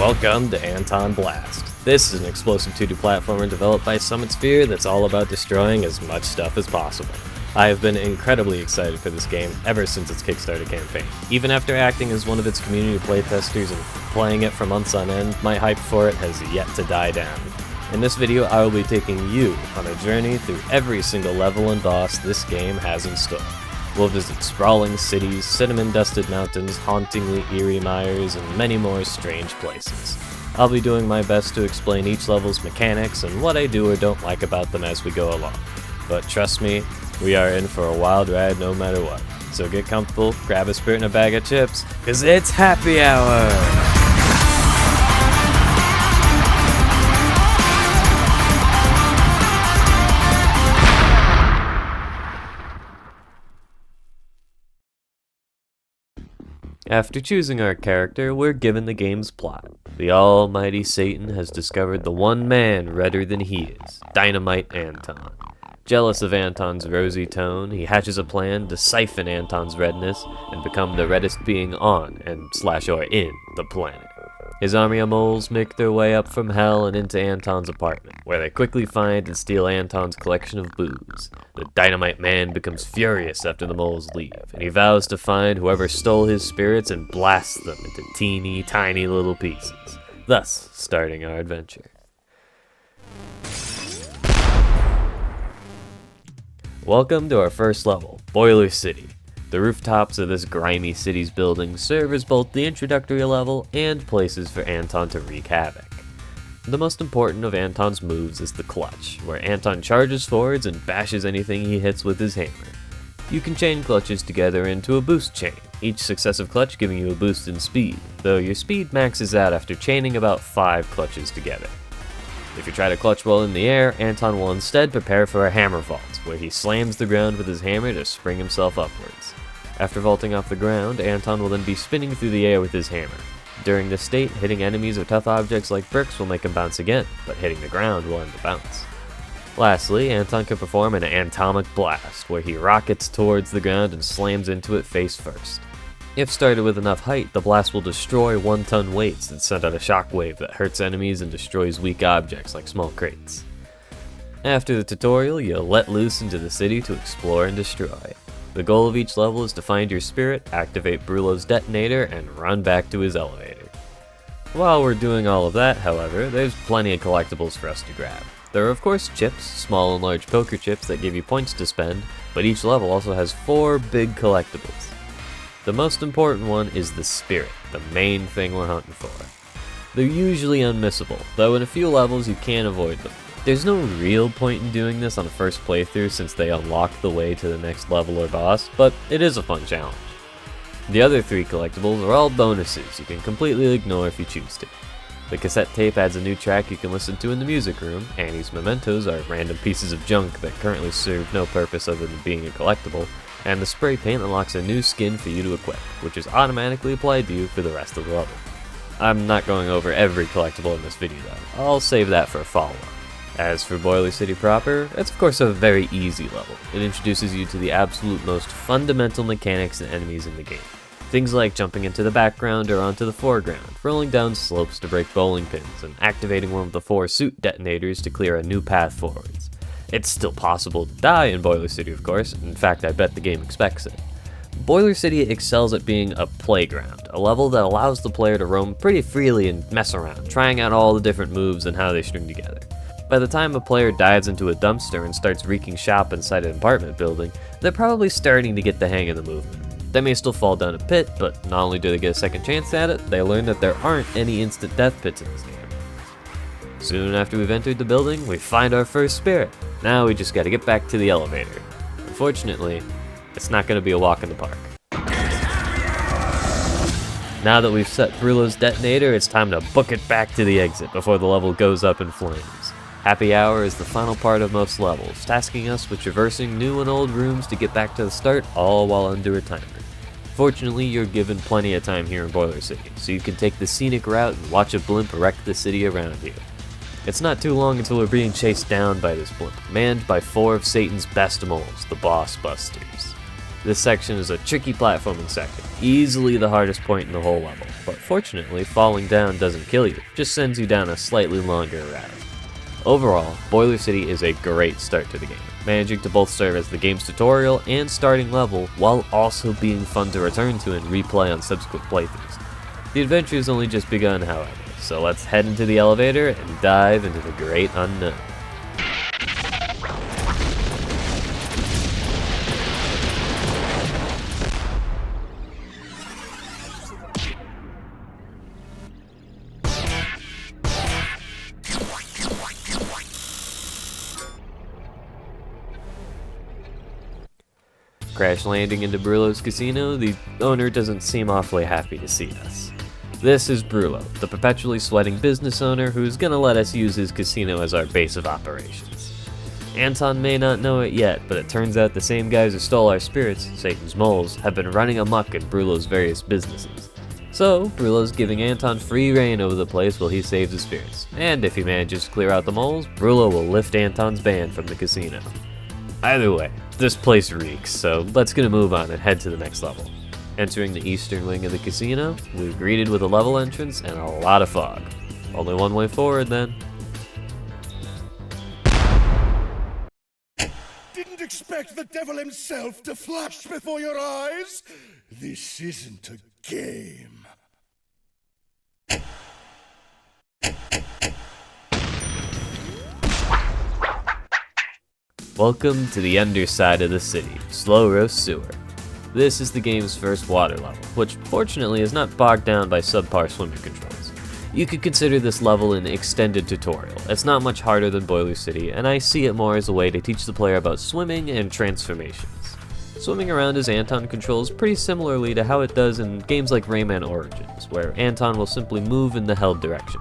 Welcome to ANTONBLAST. This is an explosive 2D platformer developed by Summitsphere that's all about destroying as much stuff as possible. I have been incredibly excited for this game ever since its Kickstarter campaign. Even after acting as one of its community playtesters and playing it for months on end, my hype for it has yet to die down. In this video, I will be taking you on a journey through every single level and boss this game has in store. We'll visit sprawling cities, cinnamon-dusted mountains, hauntingly eerie mires, and many more strange places. I'll be doing my best to explain each level's mechanics and what I do or don't like about them as we go along. But trust me, we are in for a wild ride no matter what. So get comfortable, grab a spirit and a bag of chips, cause it's happy hour! After choosing our character, we're given the game's plot. The almighty Satan has discovered the one man redder than he is, Dynamite Anton. Jealous of Anton's rosy tone, he hatches a plan to siphon Anton's redness and become the reddest being on and/or in the planet. His army of moles make their way up from hell and into Anton's apartment, where they quickly find and steal Anton's collection of booze. The Dynamite Man becomes furious after the moles leave, and he vows to find whoever stole his spirits and blast them into teeny tiny little pieces, thus starting our adventure. Welcome to our first level, Boiler City. The rooftops of this grimy city's buildings serve as both the introductory level and places for Anton to wreak havoc. The most important of Anton's moves is the clutch, where Anton charges forwards and bashes anything he hits with his hammer. You can chain clutches together into a boost chain, each successive clutch giving you a boost in speed, though your speed maxes out after chaining about 5 clutches together. If you try to clutch while in the air, Anton will instead prepare for a hammer vault, where he slams the ground with his hammer to spring himself upwards. After vaulting off the ground, Anton will then be spinning through the air with his hammer. During this state, hitting enemies or tough objects like bricks will make him bounce again, but hitting the ground will end the bounce. Lastly, Anton can perform an atomic blast, where he rockets towards the ground and slams into it face first. If started with enough height, the blast will destroy 1-ton weights that send out a shockwave that hurts enemies and destroys weak objects like small crates. After the tutorial, you'll let loose into the city to explore and destroy. The goal of each level is to find your spirit, activate Brulo's detonator, and run back to his elevator. While we're doing all of that, however, there's plenty of collectibles for us to grab. There are of course chips, small and large poker chips that give you points to spend, but each level also has 4 big collectibles. The most important one is the spirit, the main thing we're hunting for. They're usually unmissable, though in a few levels you can avoid them. There's no real point in doing this on a first playthrough since they unlock the way to the next level or boss, but it is a fun challenge. The other 3 collectibles are all bonuses you can completely ignore if you choose to. The cassette tape adds a new track you can listen to in the music room, Annie's mementos are random pieces of junk that currently serve no purpose other than being a collectible, and the spray paint unlocks a new skin for you to equip, which is automatically applied to you for the rest of the level. I'm not going over every collectible in this video though, I'll save that for a follow-up. As for Boiler City proper, it's of course a very easy level. It introduces you to the absolute most fundamental mechanics and enemies in the game. Things like jumping into the background or onto the foreground, rolling down slopes to break bowling pins, and activating one of the 4 suit detonators to clear a new path forwards. It's still possible to die in Boiler City of course, in fact I bet the game expects it. Boiler City excels at being a playground, a level that allows the player to roam pretty freely and mess around, trying out all the different moves and how they string together. By the time a player dives into a dumpster and starts wreaking shop inside an apartment building, they're probably starting to get the hang of the movement. They may still fall down a pit, but not only do they get a second chance at it, they learn that there aren't any instant death pits in this game. Soon after we've entered the building, we find our first spirit. Now we just gotta get back to the elevator. Unfortunately, it's not gonna be a walk in the park. Now that we've set Brulo's detonator, it's time to book it back to the exit before the level goes up in flames. Happy Hour is the final part of most levels, tasking us with traversing new and old rooms to get back to the start, all while under a timer. Fortunately, you're given plenty of time here in Boiler City, so you can take the scenic route and watch a blimp wreck the city around you. It's not too long until we're being chased down by this blimp, manned by 4 of Satan's best moles, the Brawlbusters. This section is a tricky platforming section, easily the hardest point in the whole level, but Fortunately, falling down doesn't kill you, just sends you down a slightly longer route. Overall, Boiler City is a great start to the game, managing to both serve as the game's tutorial and starting level, while also being fun to return to and replay on subsequent playthroughs. The adventure has only just begun, however, so let's head into the elevator and dive into the great unknown. Crash landing into Brulo's casino, the owner doesn't seem awfully happy to see us. This is Brulo, the perpetually sweating business owner who's gonna let us use his casino as our base of operations. Anton may not know it yet, but it turns out the same guys who stole our spirits, Satan's moles, have been running amok in Brulo's various businesses. So, Brulo's giving Anton free reign over the place while he saves his spirits, and if he manages to clear out the moles, Brulo will lift Anton's ban from the casino. Either way, this place reeks, so let's get a move on and head to the next level. Entering the eastern wing of the casino, we're greeted with a level entrance and a lot of fog. Only one way forward then. Didn't expect the devil himself to flash before your eyes? This isn't a game. Welcome to the underside of the city, Slowroast Sewer. This is the game's first water level, which fortunately is not bogged down by subpar swimming controls. You could consider this level an extended tutorial. It's not much harder than Boiler City, and I see it more as a way to teach the player about swimming and transformations. Swimming around as Anton controls pretty similarly to how it does in games like Rayman Origins, where Anton will simply move in the held direction.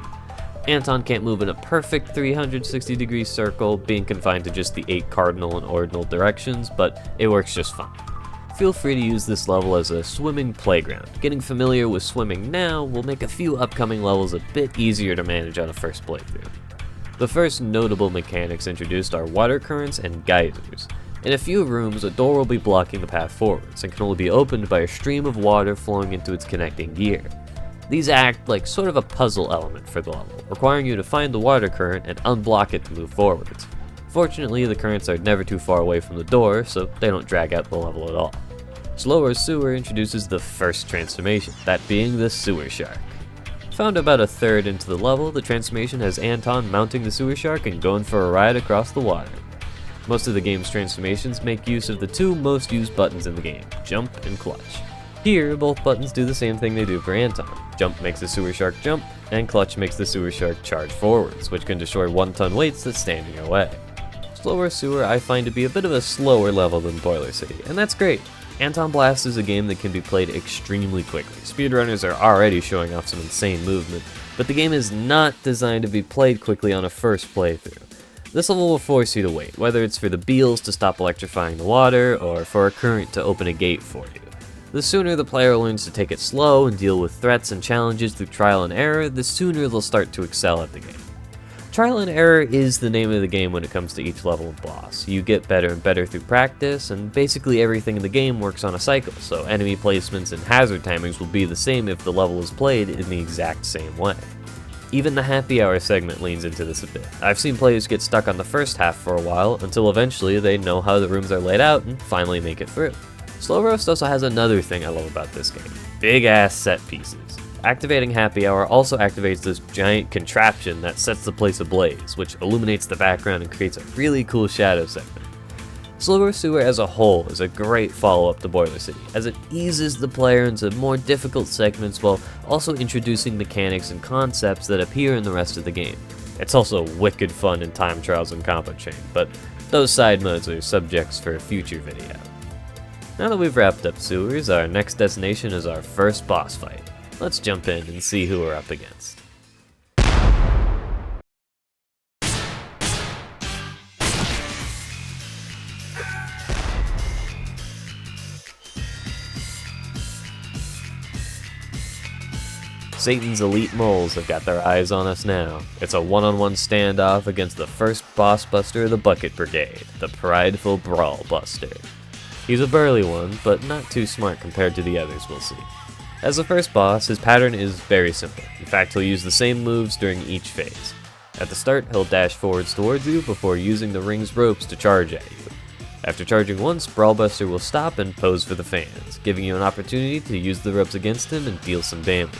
Anton can't move in a perfect 360-degree circle, being confined to just the 8 cardinal and ordinal directions, but it works just fine. Feel free to use this level as a swimming playground. Getting familiar with swimming now will make a few upcoming levels a bit easier to manage on a first playthrough. The first notable mechanics introduced are water currents and geysers. In a few rooms, a door will be blocking the path forwards and can only be opened by a stream of water flowing into its connecting gear. These act like sort of a puzzle element for the level, requiring you to find the water current and unblock it to move forwards. Fortunately, the currents are never too far away from the door, so they don't drag out the level at all. Slowroast Sewer introduces the first transformation, that being the Sewer Shark. Found about a third into the level, the transformation has Anton mounting the Sewer Shark and going for a ride across the water. Most of the game's transformations make use of the two most used buttons in the game, jump and clutch. Here, both buttons do the same thing they do for Anton. Jump makes the Sewer Shark jump, and clutch makes the Sewer Shark charge forwards, which can destroy 1-ton weights that stand in your way. Slowroast Sewer I find to be a bit of a slower level than Boiler City, and that's great. ANTONBLAST is a game that can be played extremely quickly. Speedrunners are already showing off some insane movement, but the game is not designed to be played quickly on a first playthrough. This level will force you to wait, whether it's for the beels to stop electrifying the water, or for a current to open a gate for you. The sooner the player learns to take it slow and deal with threats and challenges through trial and error, the sooner they'll start to excel at the game. Trial and error is the name of the game when it comes to each level and boss. You get better and better through practice, and basically everything in the game works on a cycle, so enemy placements and hazard timings will be the same if the level is played in the exact same way. Even the happy hour segment leans into this a bit. I've seen players get stuck on the first half for a while, until eventually they know how the rooms are laid out and finally make it through. Slowroast also has another thing I love about this game: big ass set pieces. Activating Happy Hour also activates this giant contraption that sets the place ablaze, which illuminates the background and creates a really cool shadow segment. Slowroast Sewer as a whole is a great follow-up to Boiler City, as it eases the player into more difficult segments while also introducing mechanics and concepts that appear in the rest of the game. It's also wicked fun in time trials and combo chain, but those side modes are subjects for a future video. Now that we've wrapped up Sewers, our next destination is our first boss fight. Let's jump in and see who we're up against. Satan's elite moles have got their eyes on us now. It's a one-on-one standoff against the first bossbuster of the Bucket Brigade, the prideful Brawlbuster. He's a burly one, but not too smart compared to the others we'll see. As the first boss, his pattern is very simple. In fact, he'll use the same moves during each phase. At the start, he'll dash forwards towards you before using the ring's ropes to charge at you. After charging once, Brawlbuster will stop and pose for the fans, giving you an opportunity to use the ropes against him and deal some damage.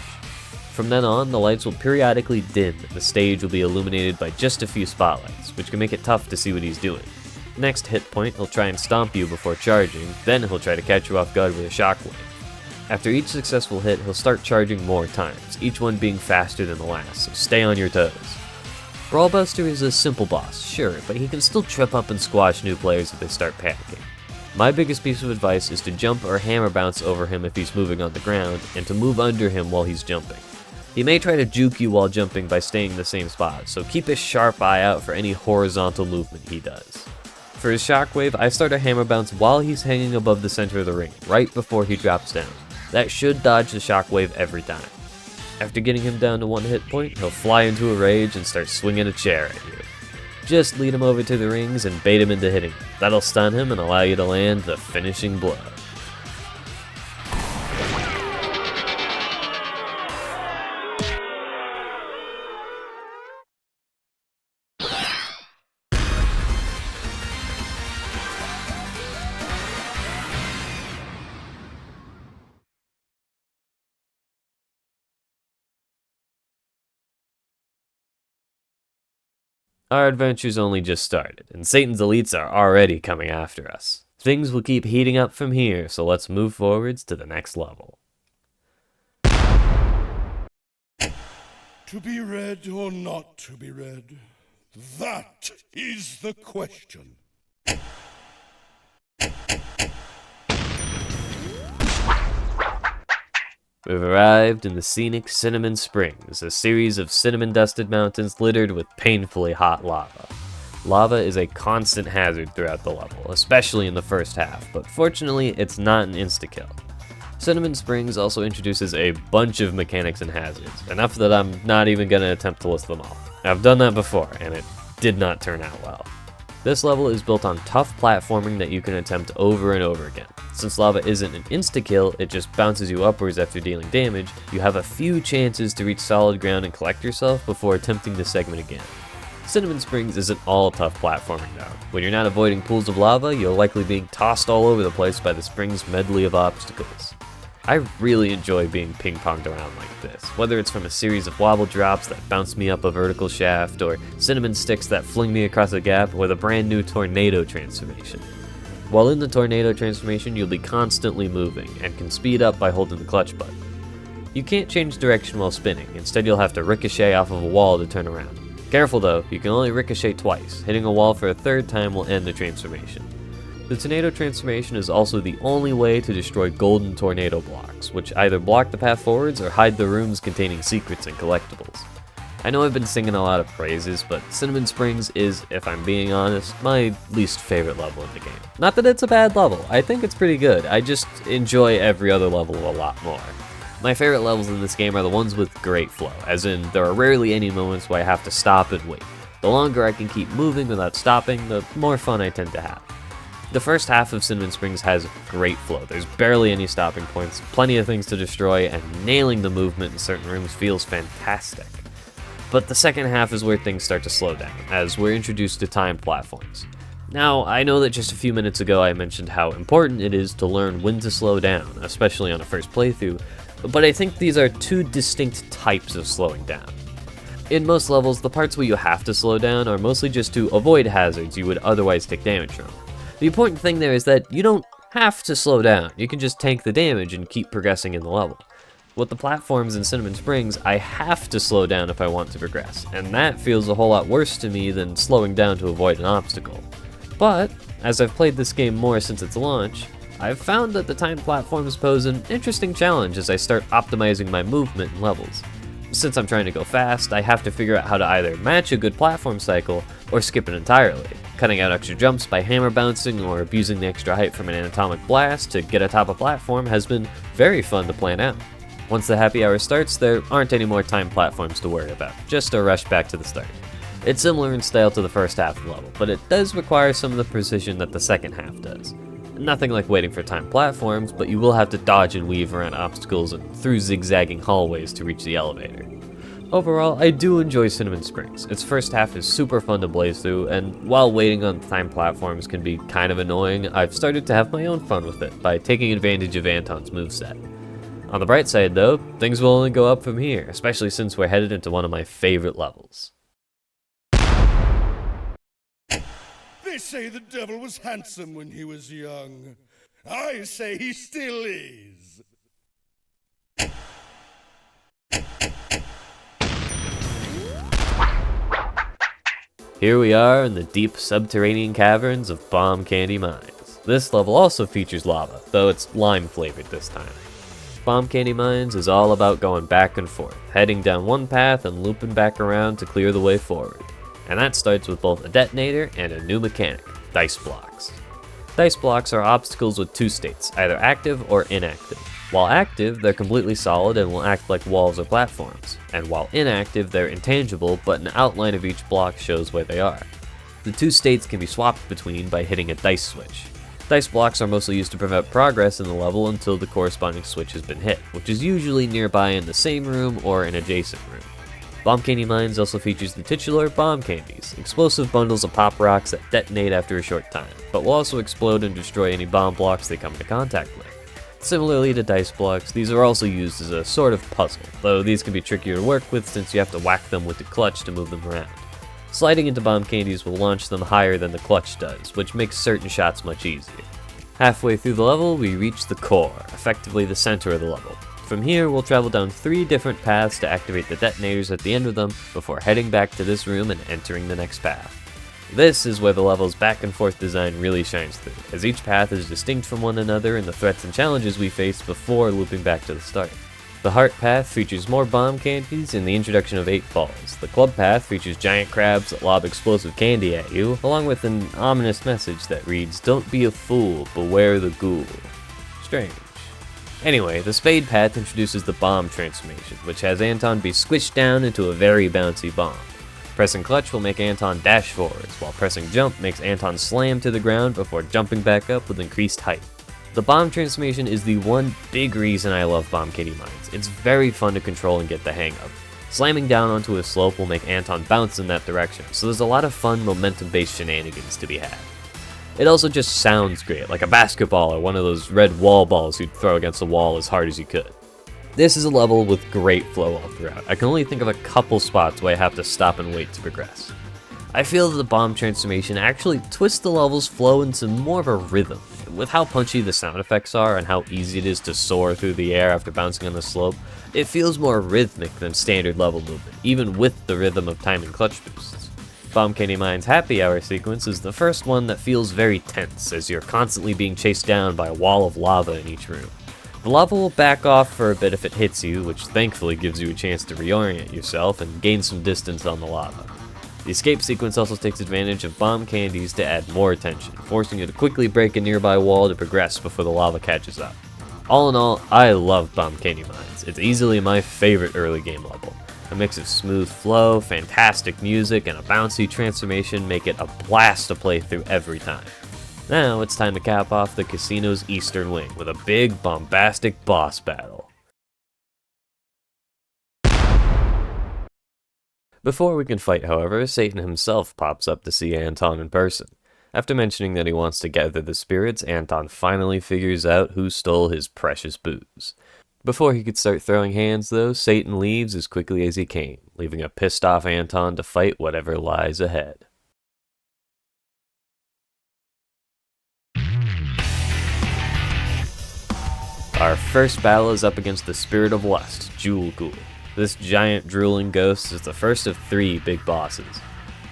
From then on, the lights will periodically dim and the stage will be illuminated by just a few spotlights, which can make it tough to see what he's doing. Next hit point, he'll try and stomp you before charging, then he'll try to catch you off guard with a shockwave. After each successful hit, he'll start charging more times, each one being faster than the last, so stay on your toes. Brawlbuster is a simple boss, sure, but he can still trip up and squash new players if they start panicking. My biggest piece of advice is to jump or hammer bounce over him if he's moving on the ground, and to move under him while he's jumping. He may try to juke you while jumping by staying in the same spot, so keep a sharp eye out for any horizontal movement he does. For his shockwave, I start a hammer bounce while he's hanging above the center of the ring, right before he drops down. That should dodge the shockwave every time. After getting him down to one hit point, he'll fly into a rage and start swinging a chair at you. Just lead him over to the rings and bait him into hitting. That'll stun him and allow you to land the finishing blow. Our adventure's only just started, and Satan's elites are already coming after us. Things will keep heating up from here, so let's move forwards to the next level. To be read or not to be read? That is the question. We've arrived in the scenic Cinnamon Springs, a series of cinnamon-dusted mountains littered with painfully hot lava. Lava is a constant hazard throughout the level, especially in the first half, but fortunately it's not an insta-kill. Cinnamon Springs also introduces a bunch of mechanics and hazards, enough that I'm not even going to attempt to list them all. I've done that before, and it did not turn out well. This level is built on tough platforming that you can attempt over and over again. Since lava isn't an insta-kill, it just bounces you upwards after dealing damage, you have a few chances to reach solid ground and collect yourself before attempting this segment again. Cinnamon Springs isn't all tough platforming though. When you're not avoiding pools of lava, you're likely being tossed all over the place by the spring's medley of obstacles. I really enjoy being ping-ponged around like this, whether it's from a series of wobble drops that bounce me up a vertical shaft, or cinnamon sticks that fling me across a gap, or the brand new tornado transformation. While in the tornado transformation, you'll be constantly moving, and can speed up by holding the clutch button. You can't change direction while spinning, instead you'll have to ricochet off of a wall to turn around. Careful though, you can only ricochet twice, hitting a wall for a third time will end the transformation. The tornado transformation is also the only way to destroy golden tornado blocks, which either block the path forwards or hide the rooms containing secrets and collectibles. I know I've been singing a lot of praises, but Cinnamon Springs is, if I'm being honest, my least favorite level in the game. Not that it's a bad level, I think it's pretty good, I just enjoy every other level a lot more. My favorite levels in this game are the ones with great flow, as in there are rarely any moments where I have to stop and wait. The longer I can keep moving without stopping, the more fun I tend to have. The first half of Cinnamon Springs has great flow, there's barely any stopping points, plenty of things to destroy, and nailing the movement in certain rooms feels fantastic. But the second half is where things start to slow down, as we're introduced to timed platforms. Now, I know that just a few minutes ago I mentioned how important it is to learn when to slow down, especially on a first playthrough, but I think these are two distinct types of slowing down. In most levels, the parts where you have to slow down are mostly just to avoid hazards you would otherwise take damage from. The important thing there is that you don't have to slow down, you can just tank the damage and keep progressing in the level. With the platforms in Cinnamon Springs, I have to slow down if I want to progress, and that feels a whole lot worse to me than slowing down to avoid an obstacle. But, as I've played this game more since its launch, I've found that the timed platforms pose an interesting challenge as I start optimizing my movement and levels. Since I'm trying to go fast, I have to figure out how to either match a good platform cycle or skip it entirely. Cutting out extra jumps by hammer bouncing or abusing the extra height from an anatomic blast to get atop a platform has been very fun to plan out. Once the happy hour starts, there aren't any more timed platforms to worry about, just a rush back to the start. It's similar in style to the first half of the level, but it does require some of the precision that the second half does. Nothing like waiting for timed platforms, but you will have to dodge and weave around obstacles and through zigzagging hallways to reach the elevator. Overall, I do enjoy Cinnamon Springs. Its first half is super fun to blaze through, and while waiting on timed platforms can be kind of annoying, I've started to have my own fun with it by taking advantage of Anton's moveset. On the bright side though, things will only go up from here, especially since we're headed into one of my favorite levels. They say the devil was handsome when he was young. I say he still is. Here we are in the deep subterranean caverns of Bomb Candy Mines. This level also features lava, though it's lime flavored this time. Bomb Candy Mines is all about going back and forth, heading down one path and looping back around to clear the way forward. And that starts with both a detonator and a new mechanic, dice blocks. Dice blocks are obstacles with two states, either active or inactive. While active, they're completely solid and will act like walls or platforms, and while inactive, they're intangible, but an outline of each block shows where they are. The two states can be swapped between by hitting a dice switch. Dice blocks are mostly used to prevent progress in the level until the corresponding switch has been hit, which is usually nearby in the same room or an adjacent room. Bomb Candy Mines also features the titular bomb candies, explosive bundles of pop rocks that detonate after a short time, but will also explode and destroy any bomb blocks they come into contact with. Similarly to dice blocks, these are also used as a sort of puzzle, though these can be trickier to work with since you have to whack them with the clutch to move them around. Sliding into bomb candies will launch them higher than the clutch does, which makes certain shots much easier. Halfway through the level, we reach the core, effectively the center of the level. From here, we'll travel down 3 different paths to activate the detonators at the end of them, before heading back to this room and entering the next path. This is where the level's back and forth design really shines through, as each path is distinct from one another in the threats and challenges we face before looping back to the start. The Heart Path features more bomb candies and the introduction of 8 balls. The Club Path features giant crabs that lob explosive candy at you, along with an ominous message that reads, "Don't be a fool, beware the ghoul." Strange. Anyway, the Spade Path introduces the bomb transformation, which has Anton be squished down into a very bouncy bomb. Pressing clutch will make Anton dash forwards, while pressing jump makes Anton slam to the ground before jumping back up with increased height. The bomb transformation is the one big reason I love Bomb Candy Mines. It's very fun to control and get the hang of. Slamming down onto a slope will make Anton bounce in that direction, so there's a lot of fun momentum-based shenanigans to be had. It also just sounds great, like a basketball or one of those red wall balls you'd throw against the wall as hard as you could. This is a level with great flow all throughout. I can only think of a couple spots where I have to stop and wait to progress. I feel that the bomb transformation actually twists the level's flow into more of a rhythm. With how punchy the sound effects are and how easy it is to soar through the air after bouncing on the slope, it feels more rhythmic than standard level movement, even with the rhythm of timing clutch boosts. Bomb Candy Mine's Happy Hour sequence is the first one that feels very tense, as you're constantly being chased down by a wall of lava in each room. The lava will back off for a bit if it hits you, which thankfully gives you a chance to reorient yourself and gain some distance on the lava. The escape sequence also takes advantage of bomb candies to add more tension, forcing you to quickly break a nearby wall to progress before the lava catches up. All in all, I love Bomb Candy Mines. It's easily my favorite early game level. A mix of smooth flow, fantastic music, and a bouncy transformation make it a blast to play through every time. Now it's time to cap off the casino's eastern wing with a big, bombastic boss battle. Before we can fight, however, Satan himself pops up to see Anton in person. After mentioning that he wants to gather the spirits, Anton finally figures out who stole his precious booze. Before he could start throwing hands, though, Satan leaves as quickly as he came, leaving a pissed-off Anton to fight whatever lies ahead. Our first battle is up against the Spirit of Lust, Ghoul. This giant drooling ghost is the first of 3 big bosses.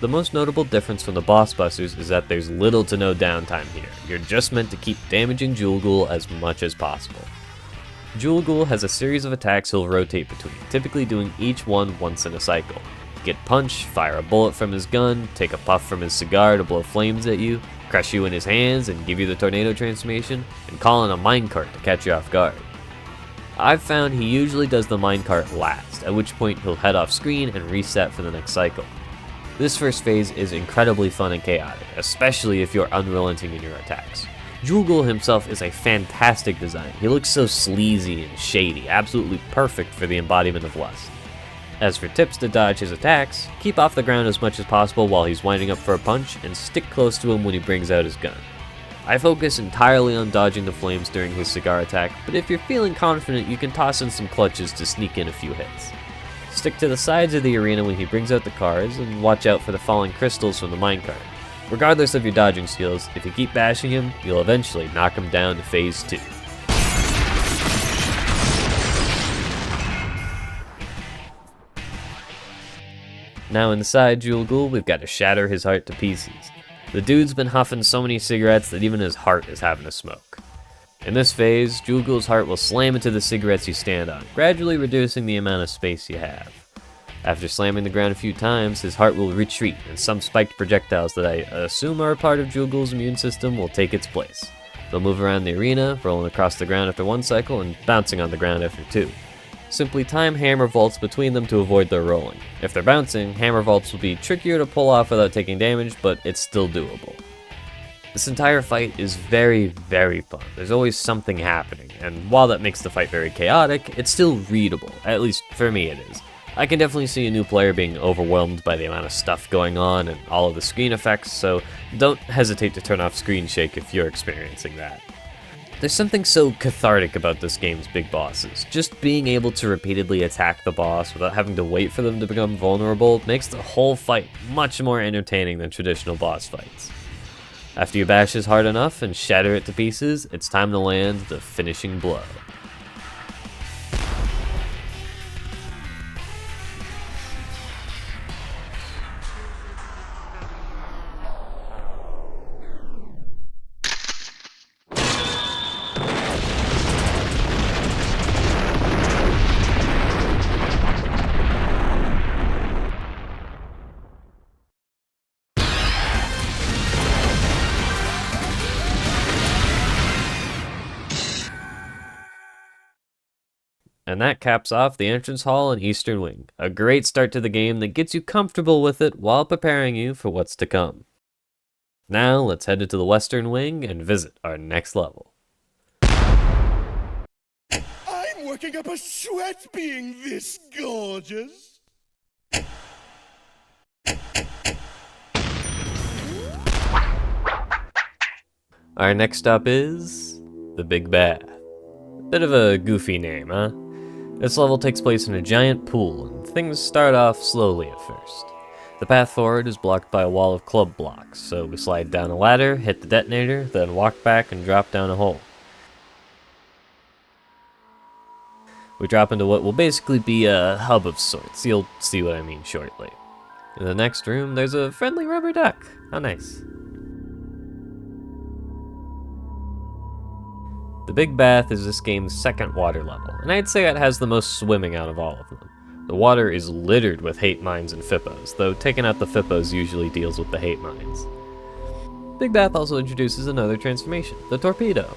The most notable difference from the boss busters is that there's little to no downtime here. You're just meant to keep damaging Ghoul as much as possible. Ghoul has a series of attacks he'll rotate between, typically doing each one once in a cycle. Get punch, fire a bullet from his gun, take a puff from his cigar to blow flames at you, crush you in his hands and give you the tornado transformation, and call in a minecart to catch you off guard. I've found he usually does the minecart last, at which point he'll head off screen and reset for the next cycle. This first phase is incredibly fun and chaotic, especially if you're unrelenting in your attacks. Ghoul himself is a fantastic design. He looks so sleazy and shady, absolutely perfect for the embodiment of lust. As for tips to dodge his attacks, keep off the ground as much as possible while he's winding up for a punch, and stick close to him when he brings out his gun. I focus entirely on dodging the flames during his cigar attack, but if you're feeling confident, you can toss in some clutches to sneak in a few hits. Stick to the sides of the arena when he brings out the cars, and watch out for the falling crystals from the minecart. Regardless of your dodging skills, if you keep bashing him, you'll eventually knock him down to phase 2. Now inside Ghoul, we've got to shatter his heart to pieces. The dude's been huffing so many cigarettes that even his heart is having a smoke. In this phase, Ghoul's heart will slam into the cigarettes you stand on, gradually reducing the amount of space you have. After slamming the ground a few times, his heart will retreat, and some spiked projectiles that I assume are a part of Ghoul's immune system will take its place. They'll move around the arena, rolling across the ground after one cycle and bouncing on the ground after 2. Simply time hammer vaults between them to avoid their rolling. If they're bouncing, hammer vaults will be trickier to pull off without taking damage, but it's still doable. This entire fight is very, very fun. There's always something happening, and while that makes the fight very chaotic, it's still readable. At least for me it is. I can definitely see a new player being overwhelmed by the amount of stuff going on and all of the screen effects, so don't hesitate to turn off screen shake if you're experiencing that. There's something so cathartic about this game's big bosses. Just being able to repeatedly attack the boss without having to wait for them to become vulnerable makes the whole fight much more entertaining than traditional boss fights. After you bash his heart enough and shatter it to pieces, it's time to land the finishing blow. And that caps off the entrance hall and eastern wing. A great start to the game that gets you comfortable with it while preparing you for what's to come. Now let's head into the western wing and visit our next level. I'm working up a sweat being this gorgeous. Our next stop is the Big Bath. Bit of a goofy name, huh? This level takes place in a giant pool, and things start off slowly at first. The path forward is blocked by a wall of club blocks, so we slide down a ladder, hit the detonator, then walk back and drop down a hole. We drop into what will basically be a hub of sorts. You'll see what I mean shortly. In the next room, there's a friendly rubber duck. How nice. The Big Bath is this game's second water level, and I'd say it has the most swimming out of all of them. The water is littered with hate mines and fippos, though taking out the fippos usually deals with the hate mines. Big Bath also introduces another transformation, the torpedo.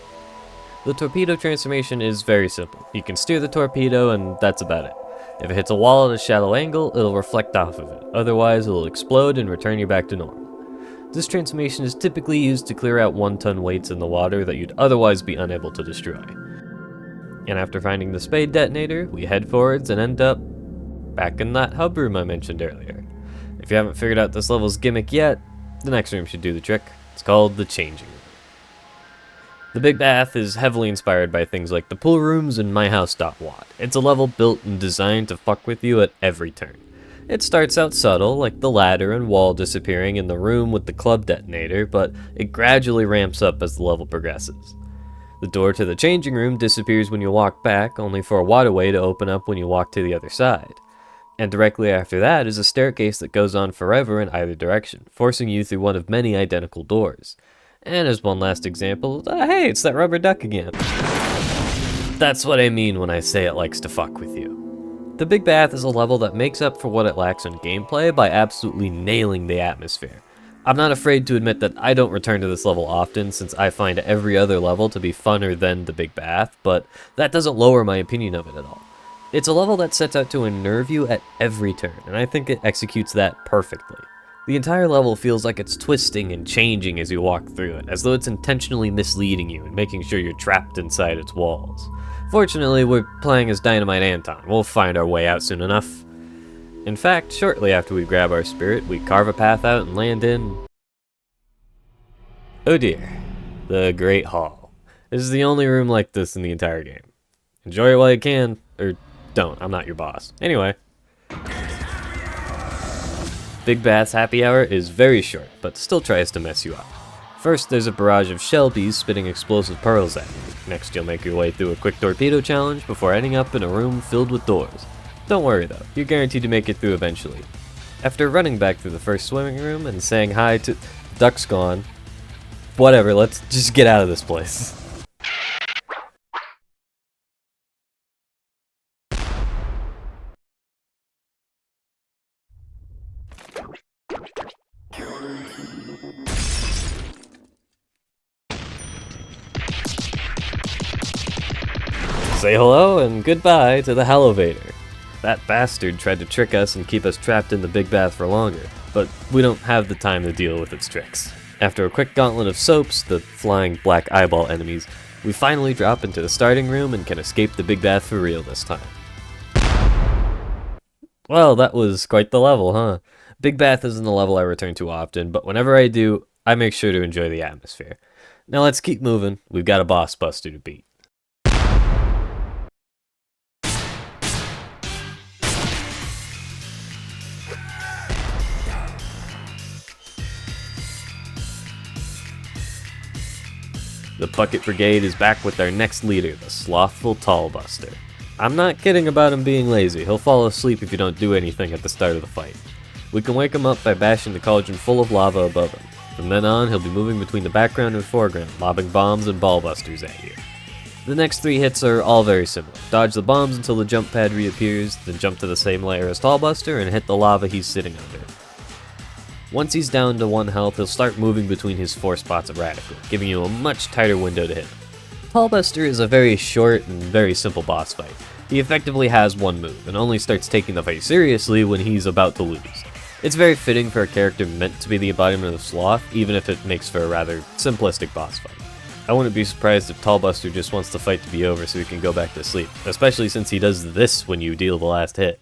The torpedo transformation is very simple. You can steer the torpedo and that's about it. If it hits a wall at a shallow angle, it'll reflect off of it, otherwise it'll explode and return you back to normal. This transformation is typically used to clear out 1-ton weights in the water that you'd otherwise be unable to destroy. And after finding the spade detonator, we head forwards and end up back in that hub room I mentioned earlier. If you haven't figured out this level's gimmick yet, the next room should do the trick. It's called the changing room. The Big Bath is heavily inspired by things like the pool rooms and MyHouse.Wat. It's a level built and designed to fuck with you at every turn. It starts out subtle, like the ladder and wall disappearing in the room with the club detonator, but it gradually ramps up as the level progresses. The door to the changing room disappears when you walk back, only for a waterway to open up when you walk to the other side. And directly after that is a staircase that goes on forever in either direction, forcing you through one of many identical doors. And as one last example, hey, it's that rubber duck again. That's what I mean when I say it likes to fuck with you. The Big Bath is a level that makes up for what it lacks in gameplay by absolutely nailing the atmosphere. I'm not afraid to admit that I don't return to this level often since I find every other level to be funner than the Big Bath, but that doesn't lower my opinion of it at all. It's a level that sets out to unnerve you at every turn, and I think it executes that perfectly. The entire level feels like it's twisting and changing as you walk through it, as though it's intentionally misleading you and making sure you're trapped inside its walls. Fortunately, we're playing as Dynamite Anton. We'll find our way out soon enough. In fact, shortly after we grab our spirit, we carve a path out and land in... oh dear, the Great Hall. This is the only room like this in the entire game. Enjoy it while you can, or don't, I'm not your boss. Anyway. Big Bath's happy hour is very short, but still tries to mess you up. First, there's a barrage of Shelbies spitting explosive pearls at you. Next, you'll make your way through a quick torpedo challenge before ending up in a room filled with doors. Don't worry though, you're guaranteed to make it through eventually. After running back through the first swimming room and saying hi to... Duck's gone. Whatever, let's just get out of this place. Say hello and goodbye to the Hellovator. That bastard tried to trick us and keep us trapped in the Big Bath for longer, but we don't have the time to deal with its tricks. After a quick gauntlet of soaps, the flying black eyeball enemies, we finally drop into the starting room and can escape the Big Bath for real this time. Well, that was quite the level, huh? Big Bath isn't a level I return to often, but whenever I do, I make sure to enjoy the atmosphere. Now let's keep moving, we've got a boss buster to beat. The Bucket Brigade is back with our next leader, the slothful Tallbuster. I'm not kidding about him being lazy, he'll fall asleep if you don't do anything at the start of the fight. We can wake him up by bashing the cauldron full of lava above him. From then on, he'll be moving between the background and foreground, lobbing bombs and ballbusters at you. The next 3 hits are all very similar. Dodge the bombs until the jump pad reappears, then jump to the same layer as Tallbuster and hit the lava he's sitting under. Once he's down to 1 health, he'll start moving between his 4 spots erratically, giving you a much tighter window to hit him. Tallbuster is a very short and very simple boss fight. He effectively has 1 move, and only starts taking the fight seriously when he's about to lose. It's very fitting for a character meant to be the embodiment of sloth, even if it makes for a rather simplistic boss fight. I wouldn't be surprised if Tallbuster just wants the fight to be over so he can go back to sleep, especially since he does this when you deal the last hit.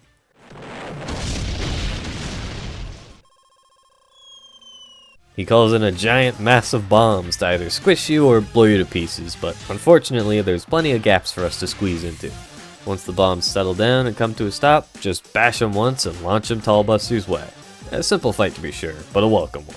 He calls in a giant mass of bombs to either squish you or blow you to pieces, but unfortunately there's plenty of gaps for us to squeeze into. Once the bombs settle down and come to a stop, just bash them once and launch them Tallbuster's way. A simple fight to be sure, but a welcome one.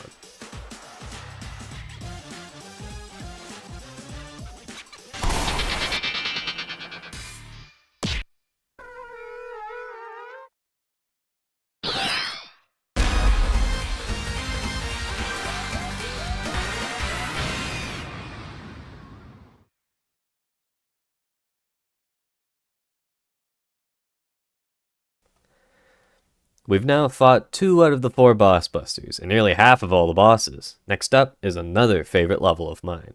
We've now fought 2 out of the 4 boss busters, and nearly half of all the bosses. Next up is another favorite level of mine.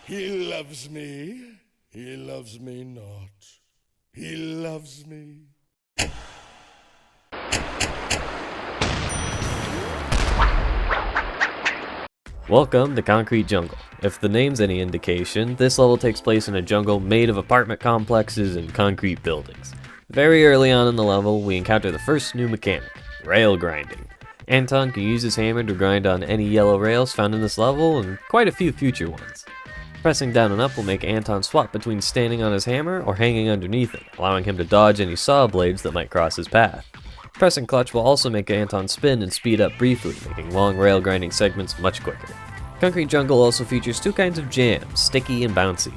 He loves me not. He loves me. Welcome to Concrete Jungle. If the name's any indication, this level takes place in a jungle made of apartment complexes and concrete buildings. Very early on in the level, we encounter the first new mechanic, rail grinding. Anton can use his hammer to grind on any yellow rails found in this level, and quite a few future ones. Pressing down and up will make Anton swap between standing on his hammer or hanging underneath it, allowing him to dodge any saw blades that might cross his path. Pressing clutch will also make Anton spin and speed up briefly, making long rail grinding segments much quicker. Concrete Jungle also features 2 kinds of jams, sticky and bouncy.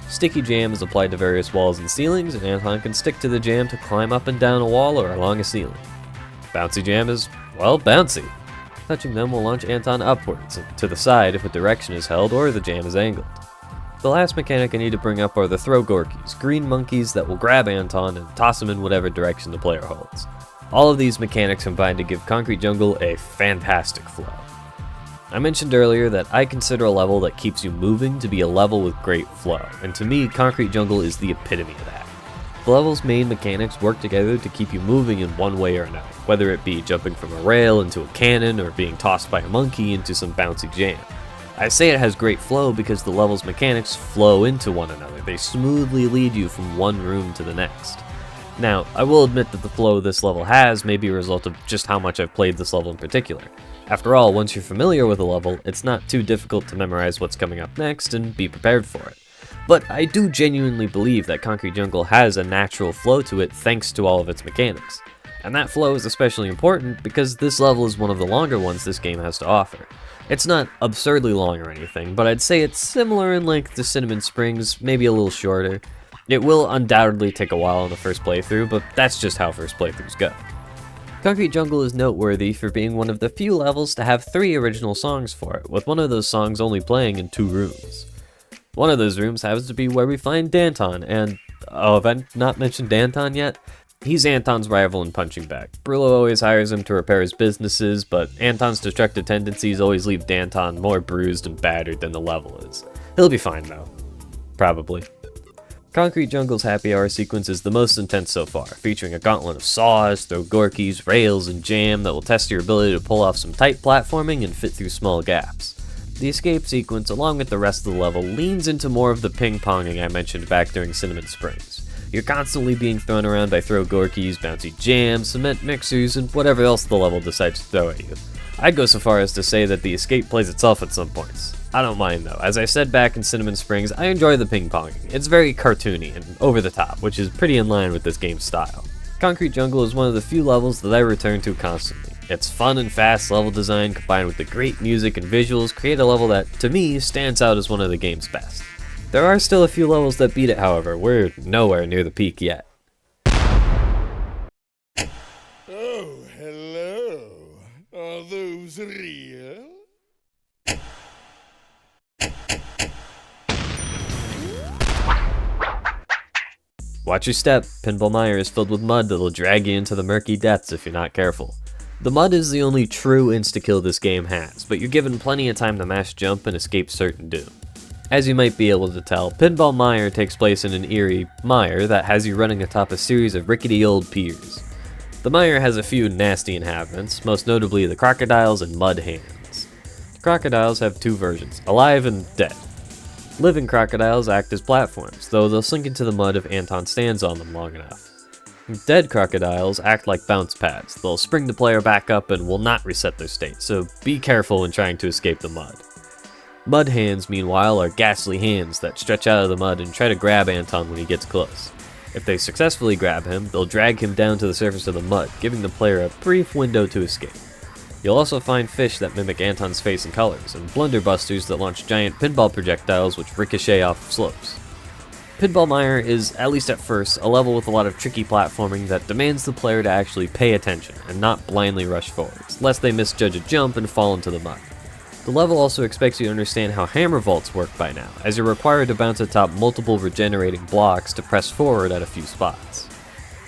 Sticky jam is applied to various walls and ceilings, and Anton can stick to the jam to climb up and down a wall or along a ceiling. Bouncy jam is, well, bouncy. Touching them will launch Anton upwards and to the side if a direction is held or the jam is angled. The last mechanic I need to bring up are the throw gorkies, green monkeys that will grab Anton and toss him in whatever direction the player holds. All of these mechanics combine to give Concrete Jungle a fantastic flow. I mentioned earlier that I consider a level that keeps you moving to be a level with great flow, and to me, Concrete Jungle is the epitome of that. The level's main mechanics work together to keep you moving in one way or another, whether it be jumping from a rail into a cannon or being tossed by a monkey into some bouncy jam. I say it has great flow because the level's mechanics flow into one another. They smoothly lead you from one room to the next. Now, I will admit that the flow this level has may be a result of just how much I've played this level in particular. After all, once you're familiar with a level, it's not too difficult to memorize what's coming up next and be prepared for it. But I do genuinely believe that Concrete Jungle has a natural flow to it thanks to all of its mechanics. And that flow is especially important because this level is one of the longer ones this game has to offer. It's not absurdly long or anything, but I'd say it's similar in length to Cinnamon Springs, maybe a little shorter. It will undoubtedly take a while on the first playthrough, but that's just how first playthroughs go. Concrete Jungle is noteworthy for being one of the few levels to have 3 original songs for it, with one of those songs only playing in 2 rooms. One of those rooms happens to be where we find Danton, and have I not mentioned Danton yet? He's Anton's rival in Punching Bag. Brillo always hires him to repair his businesses, but Anton's destructive tendencies always leave Danton more bruised and battered than the level is. He'll be fine though. Probably. Concrete Jungle's happy hour sequence is the most intense so far, featuring a gauntlet of saws, throw gorkies, rails, and jam that will test your ability to pull off some tight platforming and fit through small gaps. The escape sequence, along with the rest of the level, leans into more of the ping-ponging I mentioned back during Cinnamon Springs. You're constantly being thrown around by throw gorkies, bouncy jams, cement mixers, and whatever else the level decides to throw at you. I'd go so far as to say that the escape plays itself at some points. I don't mind though. As I said back in Cinnamon Springs, I enjoy the ping-ponging. It's very cartoony and over the top, which is pretty in line with this game's style. Concrete Jungle is one of the few levels that I return to constantly. Its fun and fast level design combined with the great music and visuals create a level that, to me, stands out as one of the game's best. There are still a few levels that beat it, however. We're nowhere near the peak yet. Oh, hello. Are those real? Watch your step. Pinball Mire is filled with mud that'll drag you into the murky depths if you're not careful. The mud is the only true insta-kill this game has, but you're given plenty of time to mash jump and escape certain doom. As you might be able to tell, Pinball Mire takes place in an eerie mire that has you running atop a series of rickety old piers. The mire has a few nasty inhabitants, most notably the crocodiles and mud hands. The crocodiles have 2 versions, alive and dead. Living crocodiles act as platforms, though they'll sink into the mud if Anton stands on them long enough. Dead crocodiles act like bounce pads. They'll spring the player back up and will not reset their state, so be careful when trying to escape the mud. Mud hands, meanwhile, are ghastly hands that stretch out of the mud and try to grab Anton when he gets close. If they successfully grab him, they'll drag him down to the surface of the mud, giving the player a brief window to escape. You'll also find fish that mimic Anton's face and colors, and blunderbusters that launch giant pinball projectiles which ricochet off slopes. Pinball Mire is, at least at first, a level with a lot of tricky platforming that demands the player to actually pay attention and not blindly rush forwards, lest they misjudge a jump and fall into the mud. The level also expects you to understand how hammer vaults work by now, as you're required to bounce atop multiple regenerating blocks to press forward at a few spots.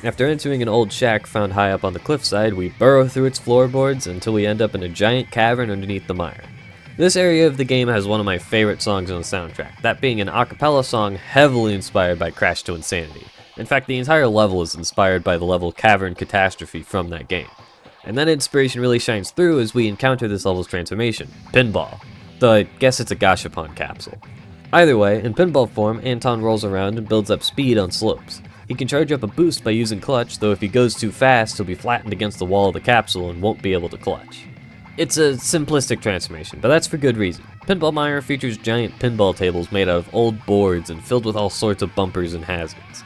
After entering an old shack found high up on the cliffside, we burrow through its floorboards until we end up in a giant cavern underneath the mire. This area of the game has one of my favorite songs on the soundtrack, that being an a cappella song heavily inspired by Crash to Insanity. In fact, the entire level is inspired by the level Cavern Catastrophe from that game. And that inspiration really shines through as we encounter this level's transformation, Pinball. Though I guess it's a Gashapon capsule. Either way, in pinball form, Anton rolls around and builds up speed on slopes. He can charge up a boost by using clutch, though if he goes too fast, he'll be flattened against the wall of the capsule and won't be able to clutch. It's a simplistic transformation, but that's for good reason. Pinball Mire features giant pinball tables made out of old boards and filled with all sorts of bumpers and hazards.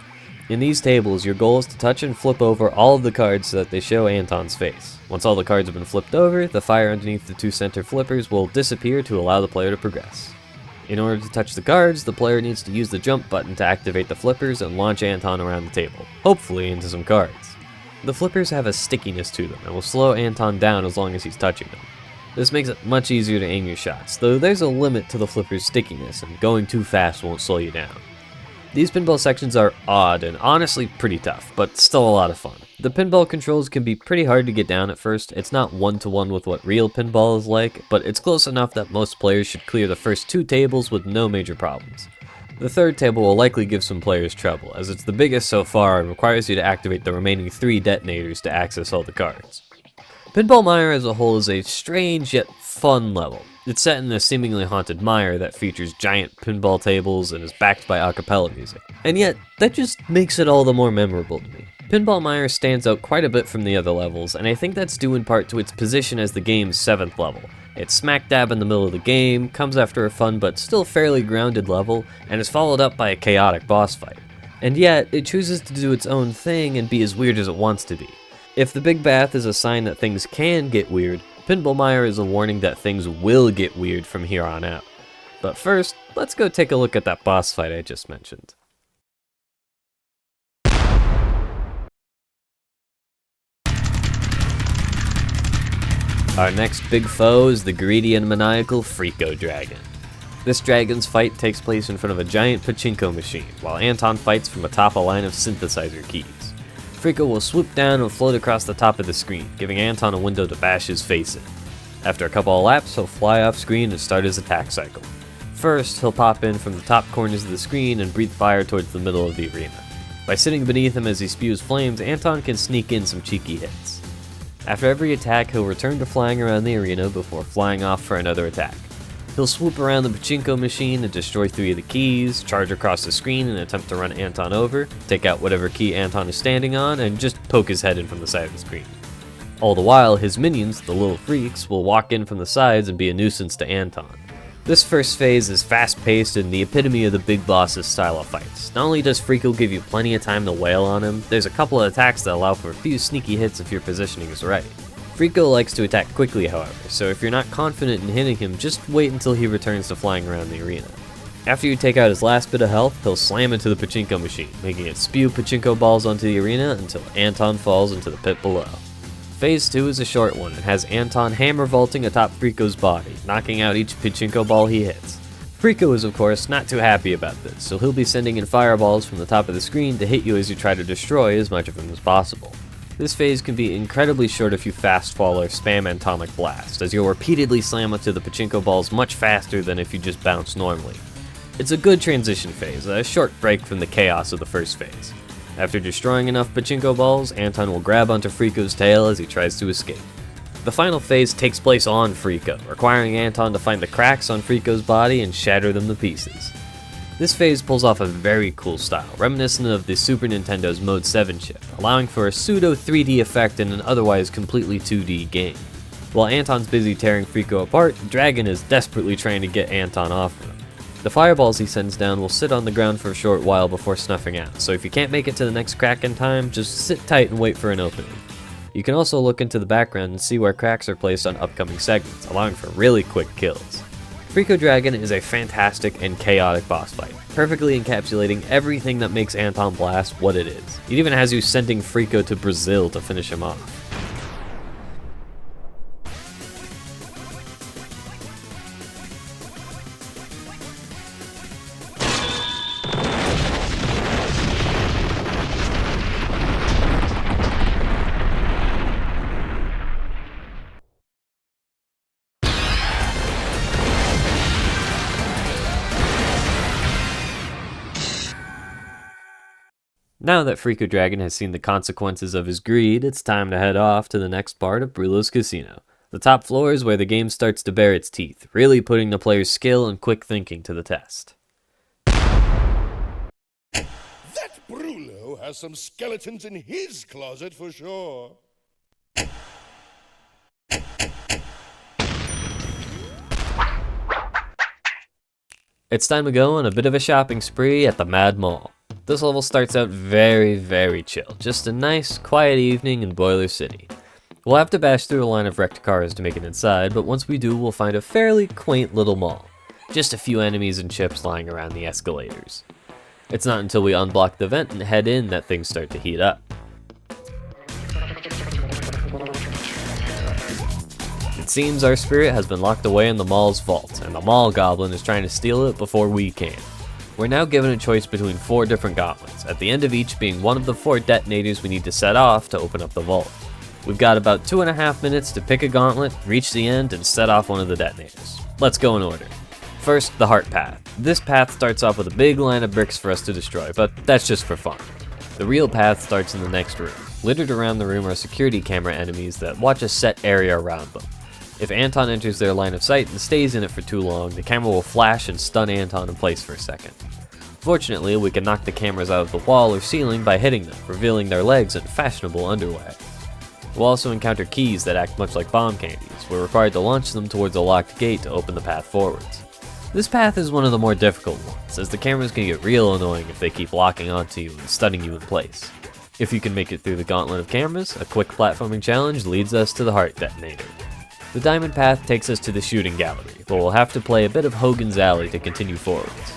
In these tables, your goal is to touch and flip over all of the cards so that they show Anton's face. Once all the cards have been flipped over, the fire underneath the 2 center flippers will disappear to allow the player to progress. In order to touch the cards, the player needs to use the jump button to activate the flippers and launch Anton around the table, hopefully into some cards. The flippers have a stickiness to them and will slow Anton down as long as he's touching them. This makes it much easier to aim your shots, though there's a limit to the flipper's stickiness and going too fast won't slow you down. These pinball sections are odd and honestly pretty tough, but still a lot of fun. The pinball controls can be pretty hard to get down at first. It's not one-to-one with what real pinball is like, but it's close enough that most players should clear the first 2 tables with no major problems. The third table will likely give some players trouble, as it's the biggest so far and requires you to activate the remaining 3 detonators to access all the cards. Pinball Mire as a whole is a strange yet fun level. It's set in a seemingly haunted mire that features giant pinball tables and is backed by a cappella music. And yet, that just makes it all the more memorable to me. Pinball Mire stands out quite a bit from the other levels, and I think that's due in part to its position as the game's 7th level. It's smack dab in the middle of the game, comes after a fun but still fairly grounded level, and is followed up by a chaotic boss fight. And yet, it chooses to do its own thing and be as weird as it wants to be. If the Big Bath is a sign that things can get weird, Pinball Mire is a warning that things will get weird from here on out. But first, let's go take a look at that boss fight I just mentioned. Our next big foe is the greedy and maniacal Freako Dragon. This dragon's fight takes place in front of a giant pachinko machine, while Anton fights from atop a line of synthesizer keys. Freako will swoop down and float across the top of the screen, giving Anton a window to bash his face in. After a couple of laps, he'll fly off screen and start his attack cycle. First, he'll pop in from the top corners of the screen and breathe fire towards the middle of the arena. By sitting beneath him as he spews flames, Anton can sneak in some cheeky hits. After every attack, he'll return to flying around the arena before flying off for another attack. He'll swoop around the pachinko machine and destroy 3 of the keys, charge across the screen and attempt to run Anton over, take out whatever key Anton is standing on, and just poke his head in from the side of the screen. All the while, his minions, the little freaks, will walk in from the sides and be a nuisance to Anton. This first phase is fast-paced and the epitome of the big boss's style of fights. Not only does Freako give you plenty of time to wail on him, there's a couple of attacks that allow for a few sneaky hits if your positioning is right. Freako likes to attack quickly, however, so if you're not confident in hitting him, just wait until he returns to flying around the arena. After you take out his last bit of health, he'll slam into the pachinko machine, making it spew pachinko balls onto the arena until Anton falls into the pit below. Phase 2 is a short one and has Anton hammer vaulting atop Freako's body, knocking out each pachinko ball he hits. Freako is of course not too happy about this, so he'll be sending in fireballs from the top of the screen to hit you as you try to destroy as much of him as possible. This phase can be incredibly short if you fast fall or spam ANTONBLAST, as you'll repeatedly slam into the pachinko balls much faster than if you just bounce normally. It's a good transition phase, a short break from the chaos of the first phase. After destroying enough pachinko balls, Anton will grab onto Freako's tail as he tries to escape. The final phase takes place on Freako, requiring Anton to find the cracks on Freako's body and shatter them to pieces. This phase pulls off a very cool style, reminiscent of the Super Nintendo's Mode 7 chip, allowing for a pseudo 3D effect in an otherwise completely 2D game. While Anton's busy tearing Freako apart, the dragon is desperately trying to get Anton off of him. The fireballs he sends down will sit on the ground for a short while before snuffing out, so if you can't make it to the next crack in time, just sit tight and wait for an opening. You can also look into the background and see where cracks are placed on upcoming segments, allowing for really quick kills. Freako Dragon is a fantastic and chaotic boss fight, perfectly encapsulating everything that makes ANTONBLAST what it is. It even has you sending Freako to Brazil to finish him off. Now that Freako Dragon has seen the consequences of his greed, it's time to head off to the next part of Brulo's Casino. The top floor is where the game starts to bare its teeth, really putting the player's skill and quick thinking to the test. That Brulo has some skeletons in his closet for sure. It's time to go on a bit of a shopping spree at the Mad Mall. This level starts out very chill, just a nice, quiet evening in Boiler City. We'll have to bash through a line of wrecked cars to make it inside, but once we do, we'll find a fairly quaint little mall. Just a few enemies and chips lying around the escalators. It's not until we unblock the vent and head in that things start to heat up. It seems our spirit has been locked away in the mall's vault, and the mall goblin is trying to steal it before we can. We're now given a choice between 4 different gauntlets, at the end of each being one of the 4 detonators we need to set off to open up the vault. We've got about 2.5 minutes to pick a gauntlet, reach the end, and set off one of the detonators. Let's go in order. First, the Heart Path. This path starts off with a big line of bricks for us to destroy, but that's just for fun. The real path starts in the next room. Littered around the room are security camera enemies that watch a set area around them. If Anton enters their line of sight and stays in it for too long, the camera will flash and stun Anton in place for a second. Fortunately, we can knock the cameras out of the wall or ceiling by hitting them, revealing their legs and fashionable underwear. We'll also encounter keys that act much like bomb candies. We're required to launch them towards a locked gate to open the path forwards. This path is one of the more difficult ones, as the cameras can get real annoying if they keep locking onto you and stunning you in place. If you can make it through the gauntlet of cameras, a quick platforming challenge leads us to the heart detonator. The diamond path takes us to the shooting gallery, but we'll have to play a bit of Hogan's Alley to continue forwards.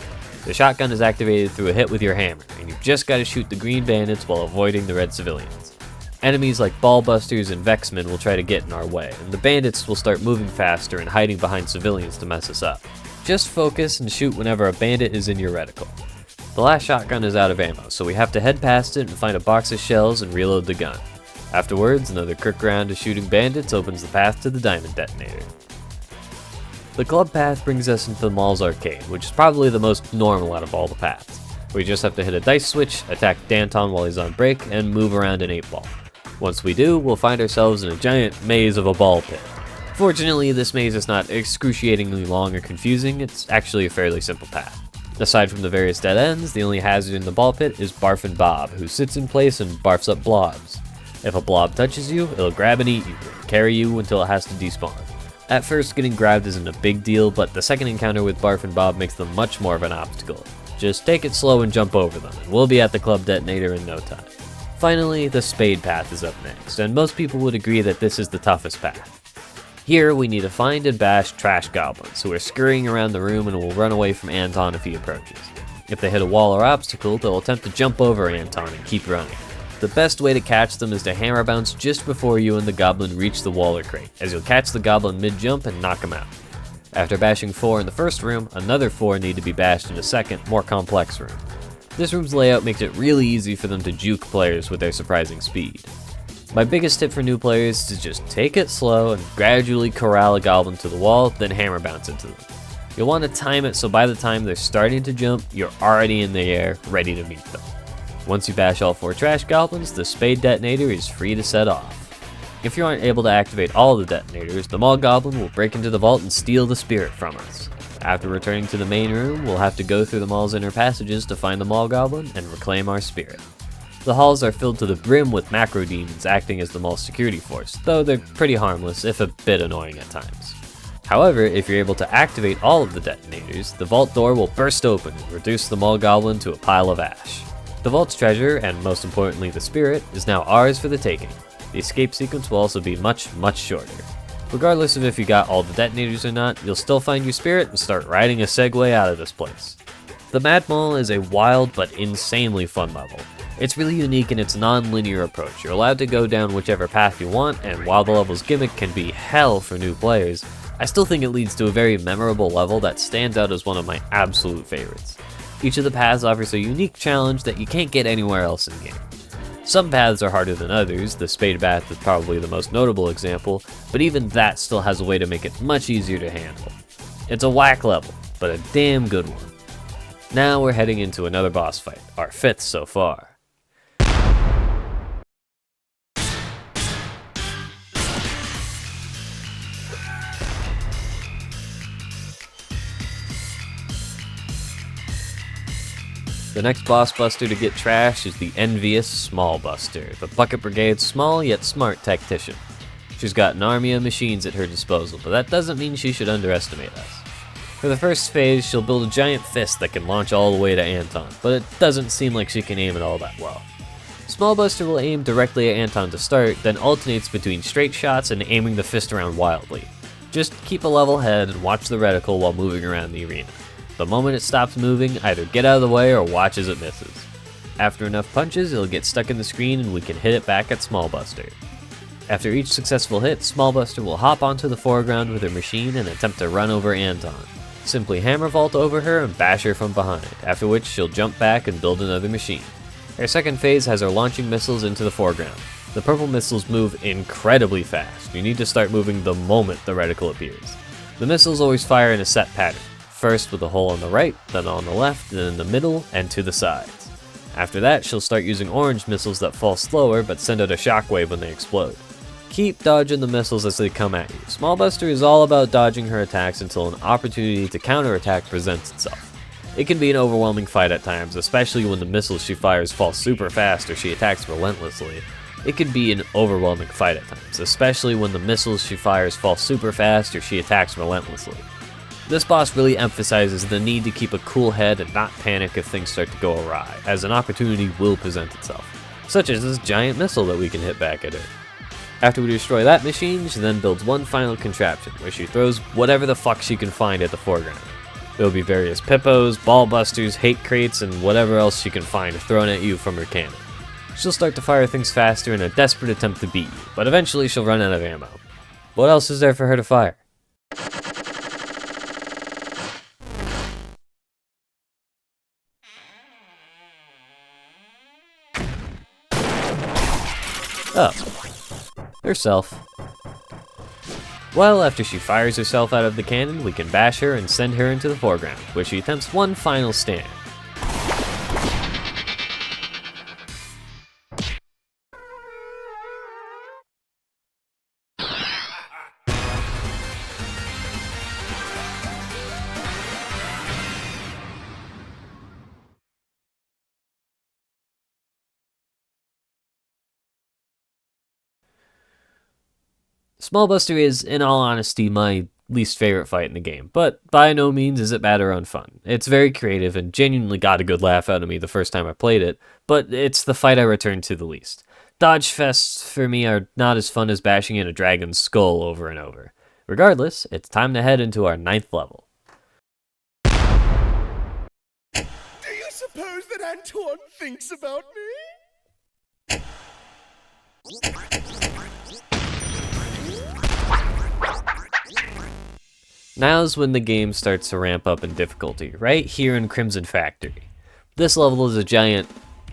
The shotgun is activated through a hit with your hammer, and you've just got to shoot the green bandits while avoiding the red civilians. Enemies like Brawlbusters and Vexmen will try to get in our way, and the bandits will start moving faster and hiding behind civilians to mess us up. Just focus and shoot whenever a bandit is in your reticle. The last shotgun is out of ammo, so we have to head past it and find a box of shells and reload the gun. Afterwards, another quick round of shooting bandits opens the path to the diamond detonator. The club path brings us into the mall's arcade, which is probably the most normal out of all the paths. We just have to hit a dice switch, attack Danton while he's on break, and move around an 8-ball. Once we do, we'll find ourselves in a giant maze of a ball pit. Fortunately, this maze is not excruciatingly long or confusing, it's actually a fairly simple path. Aside from the various dead ends, the only hazard in the ball pit is Barfin' Bob, who sits in place and barfs up blobs. If a blob touches you, it'll grab and eat you, and carry you until it has to despawn. At first, getting grabbed isn't a big deal, but the second encounter with Barfin' Bob makes them much more of an obstacle. Just take it slow and jump over them, and we'll be at the club detonator in no time. Finally, the spade path is up next, and most people would agree that this is the toughest path. Here, we need to find and bash trash goblins, who are scurrying around the room and will run away from Anton if he approaches. If they hit a wall or obstacle, they'll attempt to jump over Anton and keep running. The best way to catch them is to hammer bounce just before you and the goblin reach the wall or crate, as you'll catch the goblin mid-jump and knock him out. After bashing 4 in the first room, another 4 need to be bashed in a second, more complex room. This room's layout makes it really easy for them to juke players with their surprising speed. My biggest tip for new players is to just take it slow and gradually corral a goblin to the wall, then hammer bounce into them. You'll want to time it so by the time they're starting to jump, you're already in the air, ready to meet them. Once you bash all 4 trash goblins, the spade detonator is free to set off. If you aren't able to activate all the detonators, the mall goblin will break into the vault and steal the spirit from us. After returning to the main room, we'll have to go through the mall's inner passages to find the mall goblin and reclaim our spirit. The halls are filled to the brim with macro demons acting as the mall's security force, though they're pretty harmless, if a bit annoying at times. However, if you're able to activate all of the detonators, the vault door will burst open and reduce the mall goblin to a pile of ash. The vault's treasure, and most importantly the spirit, is now ours for the taking. The escape sequence will also be much shorter. Regardless of if you got all the detonators or not, you'll still find your spirit and start riding a Segway out of this place. The Mad Mall is a wild but insanely fun level. It's really unique in its non-linear approach. You're allowed to go down whichever path you want, and while the level's gimmick can be hell for new players, I still think it leads to a very memorable level that stands out as one of my absolute favorites. Each of the paths offers a unique challenge that you can't get anywhere else in the game. Some paths are harder than others, the spade path is probably the most notable example, but even that still has a way to make it much easier to handle. It's a whack level, but a damn good one. Now we're heading into another boss fight, our 5th so far. The next boss buster to get trashed is the envious Smallbuster, the Bucket Brigade's small yet smart tactician. She's got an army of machines at her disposal, but that doesn't mean she should underestimate us. For the first phase, she'll build a giant fist that can launch all the way to Anton, but it doesn't seem like she can aim it all that well. Smallbuster will aim directly at Anton to start, then alternates between straight shots and aiming the fist around wildly. Just keep a level head and watch the reticle while moving around the arena. The moment it stops moving, either get out of the way or watch as it misses. After enough punches, it'll get stuck in the screen and we can hit it back at Smallbuster. After each successful hit, Smallbuster will hop onto the foreground with her machine and attempt to run over Anton. Simply hammer vault over her and bash her from behind, after which she'll jump back and build another machine. Her second phase has her launching missiles into the foreground. The purple missiles move incredibly fast. You need to start moving the moment the reticle appears. The missiles always fire in a set pattern. first with a hole on the right, then on the left, then in the middle, and to the sides. After that, she'll start using orange missiles that fall slower but send out a shockwave when they explode. Keep dodging the missiles as they come at you. Smallbuster is all about dodging her attacks until an opportunity to counterattack presents itself. It can be an overwhelming fight at times, especially when the missiles she fires fall super fast or she attacks relentlessly. It can be an overwhelming fight at times, especially when the missiles she fires fall super fast or she attacks relentlessly. This boss really emphasizes the need to keep a cool head and not panic if things start to go awry, as an opportunity will present itself, such as this giant missile that we can hit back at her. After we destroy that machine, she then builds one final contraption, where she throws whatever the fuck she can find at the foreground. There will be various Pippos, Brawlbusters, hate crates, and whatever else she can find thrown at you from her cannon. She'll start to fire things faster in a desperate attempt to beat you, but eventually she'll run out of ammo. What else is there for her to fire? Oh, herself. Well, after she fires herself out of the cannon, we can bash her and send her into the foreground, where she attempts one final stand. Smallbuster is, in all honesty, my least favorite fight in the game, but by no means is it bad or unfun. It's very creative and genuinely got a good laugh out of me the first time I played it, but it's the fight I return to the least. Dodge fests for me are not as fun as bashing in a dragon's skull over and over. Regardless, it's time to head into our 9th level. Do you suppose that Antoine thinks about me? Now's when the game starts to ramp up in difficulty, right here in Crimson Factory. This level is a giant,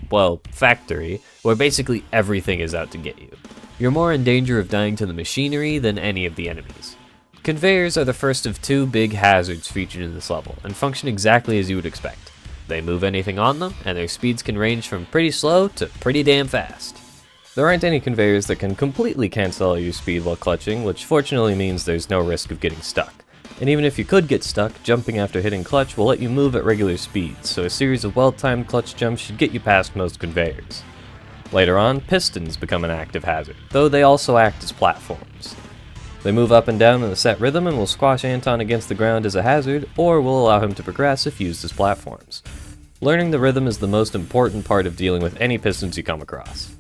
well, factory, where basically everything is out to get you. You're more in danger of dying to the machinery than any of the enemies. Conveyors are the first of 2 big hazards featured in this level, and function exactly as you would expect. They move anything on them, and their speeds can range from pretty slow to pretty damn fast. There aren't any conveyors that can completely cancel your speed while clutching, which fortunately means there's no risk of getting stuck. And even if you could get stuck, jumping after hitting clutch will let you move at regular speeds, so a series of well-timed clutch jumps should get you past most conveyors. Later on, pistons become an active hazard, though they also act as platforms. They move up and down in a set rhythm and will squash Anton against the ground as a hazard, or will allow him to progress if used as platforms. Learning the rhythm is the most important part of dealing with any pistons you come across.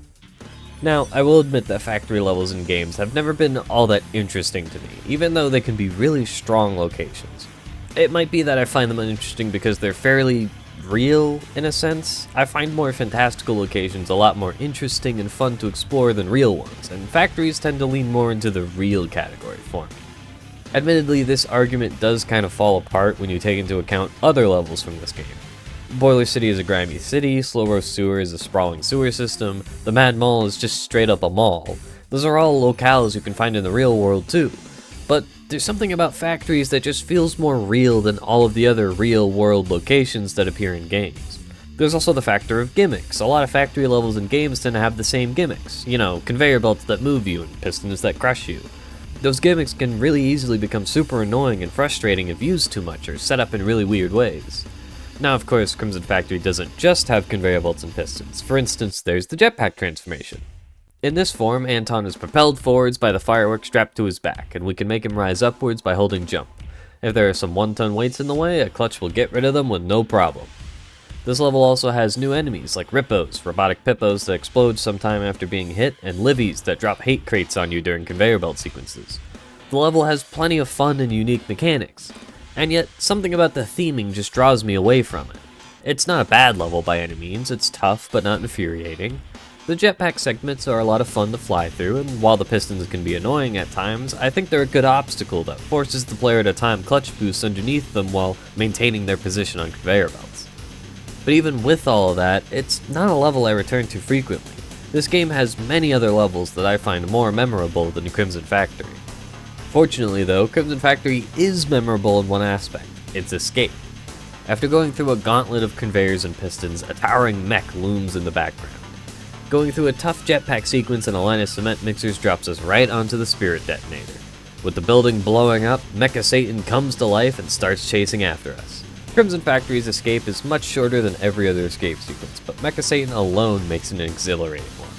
Now, I will admit that factory levels in games have never been all that interesting to me, even though they can be really strong locations. It might be that I find them uninteresting because they're fairly real, in a sense. I find more fantastical locations a lot more interesting and fun to explore than real ones, and factories tend to lean more into the real category for me. Admittedly, this argument does kind of fall apart when you take into account other levels from this game. Boiler City is a grimy city, Slowroast Sewer is a sprawling sewer system, the Mad Mall is just straight up a mall. Those are all locales you can find in the real world too. But there's something about factories that just feels more real than all of the other real world locations that appear in games. There's also the factor of gimmicks. A lot of factory levels in games tend to have the same gimmicks. You know, conveyor belts that move you and pistons that crush you. Those gimmicks can really easily become super annoying and frustrating if used too much or set up in really weird ways. Now, of course, Crimson Factory doesn't just have conveyor belts and pistons. For instance, there's the jetpack transformation. In this form, Anton is propelled forwards by the fireworks strapped to his back, and we can make him rise upwards by holding jump. If there are some 1-ton weights in the way, a clutch will get rid of them with no problem. This level also has new enemies like Rippos, robotic Pippos that explode sometime after being hit, and Livies that drop hate crates on you during conveyor belt sequences. The level has plenty of fun and unique mechanics. And yet, something about the theming just draws me away from it. It's not a bad level by any means, it's tough but not infuriating. The jetpack segments are a lot of fun to fly through, and while the pistons can be annoying at times, I think they're a good obstacle that forces the player to time clutch boosts underneath them while maintaining their position on conveyor belts. But even with all of that, it's not a level I return to frequently. This game has many other levels that I find more memorable than Crimson Factory. Fortunately though, Crimson Factory is memorable in one aspect. it's escape. After going through a gauntlet of conveyors and pistons, a towering mech looms in the background. Going through a tough jetpack sequence and a line of cement mixers drops us right onto the spirit detonator. With the building blowing up, Mecha Satan comes to life and starts chasing after us. Crimson Factory's escape is much shorter than every other escape sequence, but Mecha Satan alone makes it an exhilarating one.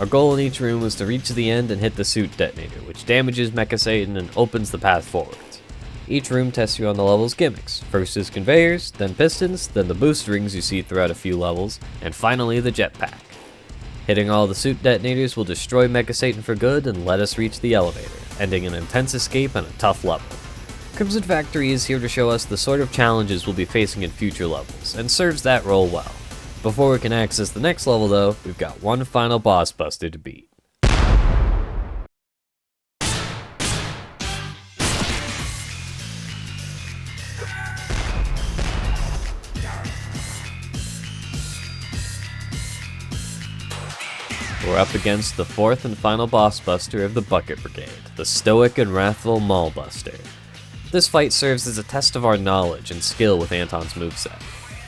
Our goal in each room was to reach the end and hit the suit detonator, which damages Mecha Satan and opens the path forwards. Each room tests you on the level's gimmicks. First is conveyors, then pistons, then the boost rings you see throughout a few levels, and finally the jetpack. Hitting all the suit detonators will destroy Mecha Satan for good and let us reach the elevator, ending an intense escape and a tough level. Crimson Factory is here to show us the sort of challenges we'll be facing in future levels, and serves that role well. Before we can access the next level though, we've got one final boss buster to beat. We're up against the fourth and final boss buster of the Bucket Brigade, the stoic and wrathful Maulbuster. This fight serves as a test of our knowledge and skill with Anton's moveset.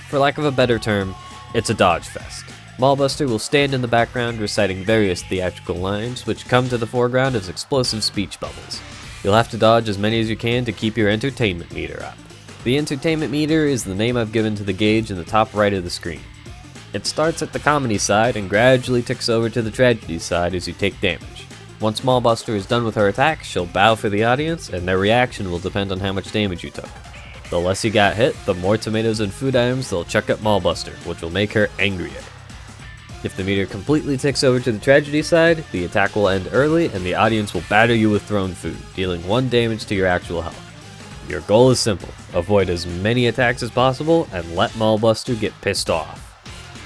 For lack of a better term, it's a dodge fest. Maulbuster will stand in the background reciting various theatrical lines, which come to the foreground as explosive speech bubbles. You'll have to dodge as many as you can to keep your entertainment meter up. The entertainment meter is the name I've given to the gauge in the top right of the screen. It starts at the comedy side and gradually ticks over to the tragedy side as you take damage. Once Smallbuster is done with her attack, she'll bow for the audience, and their reaction will depend on how much damage you took. The less you got hit, the more tomatoes and food items they'll chuck at Maulbuster, which will make her angrier. If the meter completely ticks over to the tragedy side, the attack will end early and the audience will batter you with thrown food, dealing 1 damage to your actual health. Your goal is simple: avoid as many attacks as possible and let Maulbuster get pissed off.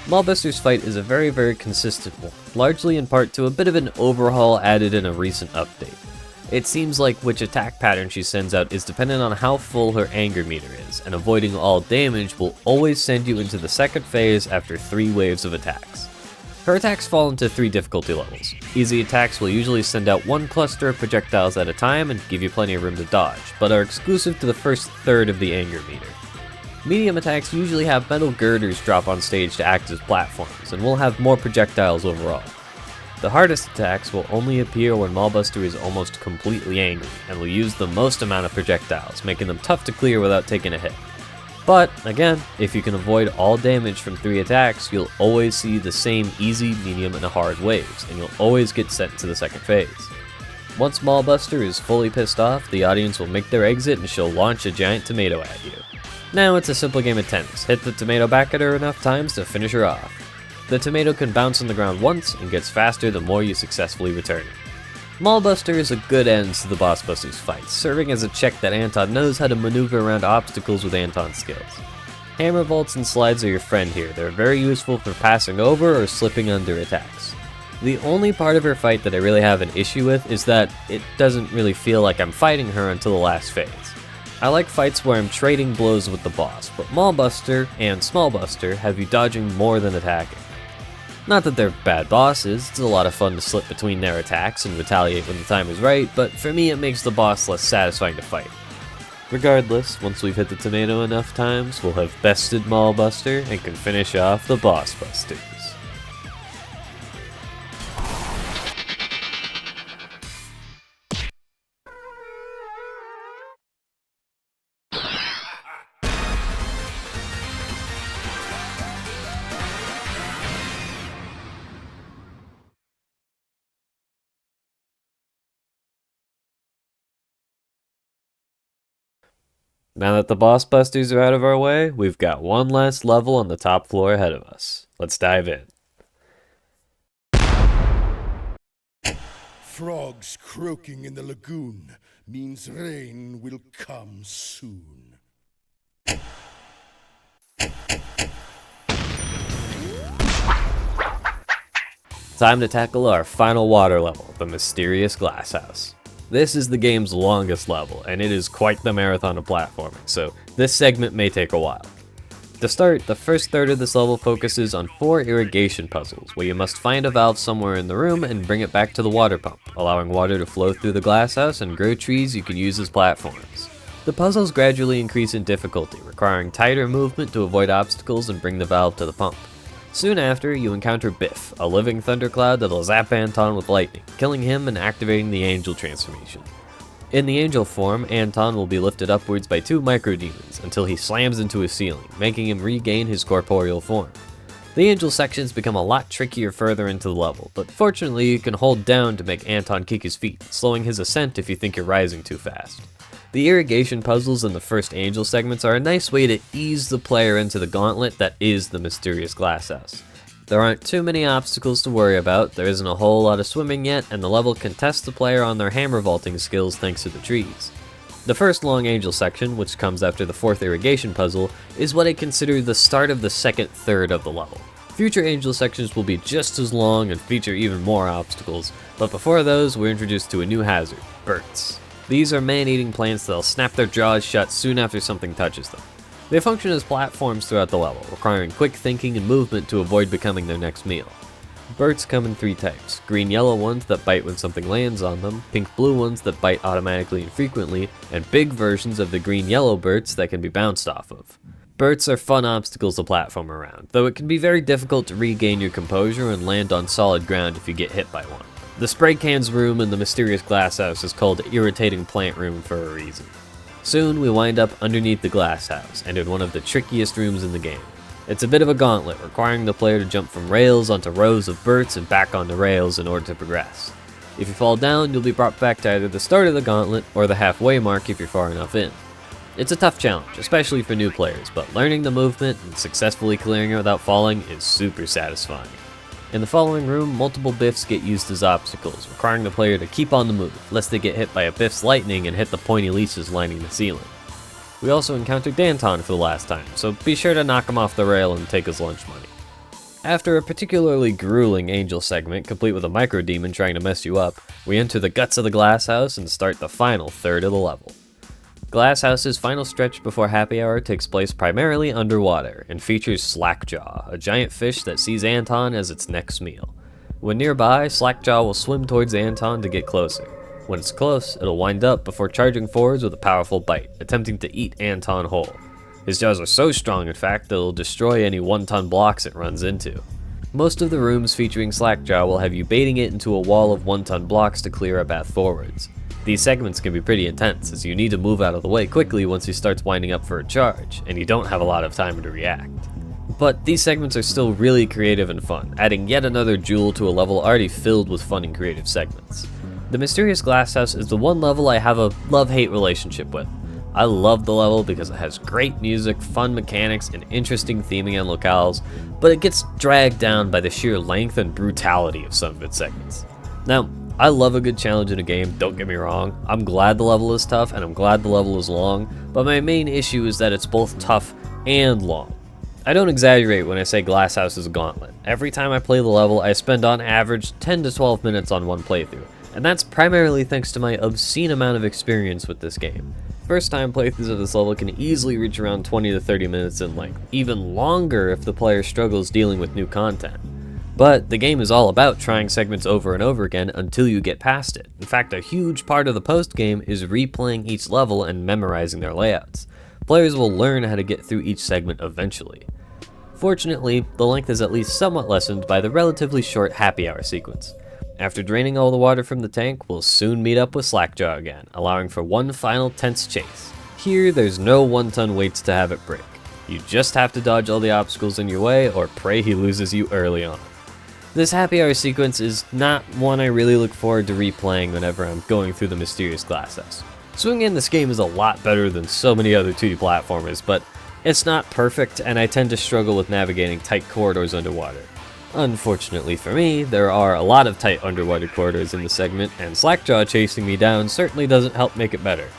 Maulbuster's fight is a very consistent one, largely in part to a bit of an overhaul added in a recent update. It seems like which attack pattern she sends out is dependent on how full her anger meter is, and avoiding all damage will always send you into the second phase after 3 waves of attacks. Her attacks fall into 3 difficulty levels. Easy attacks will usually send out 1 cluster of projectiles at a time and give you plenty of room to dodge, but are exclusive to the first third of the anger meter. Medium attacks usually have metal girders drop on stage to act as platforms, and will have more projectiles overall. The hardest attacks will only appear when Maulbuster is almost completely angry, and will use the most amount of projectiles, making them tough to clear without taking a hit. But, again, if you can avoid all damage from 3 attacks, you'll always see the same easy, medium, and hard waves, and you'll always get sent to the second phase. Once Maulbuster is fully pissed off, the audience will make their exit and she'll launch a giant tomato at you. Now it's a simple game of tennis. Hit the tomato back at her enough times to finish her off. The tomato can bounce on the ground once and gets faster the more you successfully return it. Maulbuster is a good end to the Boss Buster's fight, serving as a check that Anton knows how to maneuver around obstacles with Anton's skills. Hammer vaults and slides are your friend here. They're very useful for passing over or slipping under attacks. The only part of her fight that I really have an issue with is that it doesn't really feel like I'm fighting her until the last phase. I like fights where I'm trading blows with the boss, but Maulbuster and Smallbuster have you dodging more than attacking. Not that they're bad bosses, it's a lot of fun to slip between their attacks and retaliate when the time is right, but for me it makes the boss less satisfying to fight. Regardless, once we've hit the tomato enough times, we'll have bested Maulbuster and can finish off the Boss Busters. Now that the boss busters are out of our way, we've got one last level on the top floor ahead of us. Let's dive in. Frogs croaking in the lagoon means rain will come soon. Time to tackle our final water level, the Mysterious Glasshouse. This is the game's longest level, and it is quite the marathon of platforming, so this segment may take a while. To start, the first third of this level focuses on 4 irrigation puzzles, where you must find a valve somewhere in the room and bring it back to the water pump, allowing water to flow through the glasshouse and grow trees you can use as platforms. The puzzles gradually increase in difficulty, requiring tighter movement to avoid obstacles and bring the valve to the pump. Soon after, you encounter Biff, a living thundercloud that'll zap Anton with lightning, killing him and activating the angel transformation. In the angel form, Anton will be lifted upwards by 2 microdemons until he slams into a ceiling, making him regain his corporeal form. The angel sections become a lot trickier further into the level, but fortunately you can hold down to make Anton kick his feet, slowing his ascent if you think you're rising too fast. The irrigation puzzles in the first angel segments are a nice way to ease the player into the gauntlet that is the Mysterious Glasshouse. There aren't too many obstacles to worry about, there isn't a whole lot of swimming yet, and the level can test the player on their hammer vaulting skills thanks to the trees. The first long angel section, which comes after the 4th irrigation puzzle, is what I consider the start of the second third of the level. Future angel sections will be just as long and feature even more obstacles, but before those we're introduced to a new hazard, birds. These are man-eating plants that'll snap their jaws shut soon after something touches them. They function as platforms throughout the level, requiring quick thinking and movement to avoid becoming their next meal. Birds come in 3 types, green-yellow ones that bite when something lands on them, pink-blue ones that bite automatically and frequently, and big versions of the green-yellow birds that can be bounced off of. Birds are fun obstacles to platform around, though it can be very difficult to regain your composure and land on solid ground if you get hit by one. The spray cans room in the Mysterious Glasshouse is called Irritating Plant Room for a reason. Soon we wind up underneath the glasshouse, and in one of the trickiest rooms in the game. It's a bit of a gauntlet, requiring the player to jump from rails onto rows of burts and back onto rails in order to progress. If you fall down, you'll be brought back to either the start of the gauntlet or the halfway mark if you're far enough in. It's a tough challenge, especially for new players, but learning the movement and successfully clearing it without falling is super satisfying. In the following room, multiple Biffs get used as obstacles, requiring the player to keep on the move, lest they get hit by a Biff's lightning and hit the pointy leashes lining the ceiling. We also encountered Anton for the last time, so be sure to knock him off the rail and take his lunch money. After a particularly grueling angel segment, complete with a microdemon trying to mess you up, we enter the guts of the glasshouse and start the final third of the level. Glasshouse's final stretch before happy hour takes place primarily underwater and features Slackjaw, a giant fish that sees Anton as its next meal. When nearby, Slackjaw will swim towards Anton to get closer. When it's close, it'll wind up before charging forwards with a powerful bite, attempting to eat Anton whole. His jaws are so strong, in fact, that it'll destroy any 1-ton blocks it runs into. Most of the rooms featuring Slackjaw will have you baiting it into a wall of 1-ton blocks to clear a path forwards. These segments can be pretty intense, as you need to move out of the way quickly once he starts winding up for a charge, and you don't have a lot of time to react. But these segments are still really creative and fun, adding yet another jewel to a level already filled with fun and creative segments. The Mysterious Glasshouse is the one level I have a love-hate relationship with. I love the level because it has great music, fun mechanics, and interesting theming and locales, but it gets dragged down by the sheer length and brutality of some of its segments. Now, I love a good challenge in a game, don't get me wrong. I'm glad the level is tough and I'm glad the level is long, but my main issue is that it's both tough and long. I don't exaggerate when I say Glasshouse is a gauntlet. Every time I play the level, I spend on average 10 to 12 minutes on one playthrough, and that's primarily thanks to my obscene amount of experience with this game. First time playthroughs of this level can easily reach around 20 to 30 minutes in length, even longer if the player struggles dealing with new content. But the game is all about trying segments over and over again until you get past it. In fact, a huge part of the post-game is replaying each level and memorizing their layouts. Players will learn how to get through each segment eventually. Fortunately, the length is at least somewhat lessened by the relatively short happy hour sequence. After draining all the water from the tank, we'll soon meet up with Slackjaw again, allowing for one final tense chase. Here, there's no 1-ton weights to have it break. You just have to dodge all the obstacles in your way or pray he loses you early on. This happy hour sequence is not one I really look forward to replaying whenever I'm going through the Mysterious Glasshouse. Swinging in this game is a lot better than so many other 2D platformers, but it's not perfect and I tend to struggle with navigating tight corridors underwater. Unfortunately for me, there are a lot of tight underwater corridors in the segment, and Slackjaw chasing me down certainly doesn't help make it better.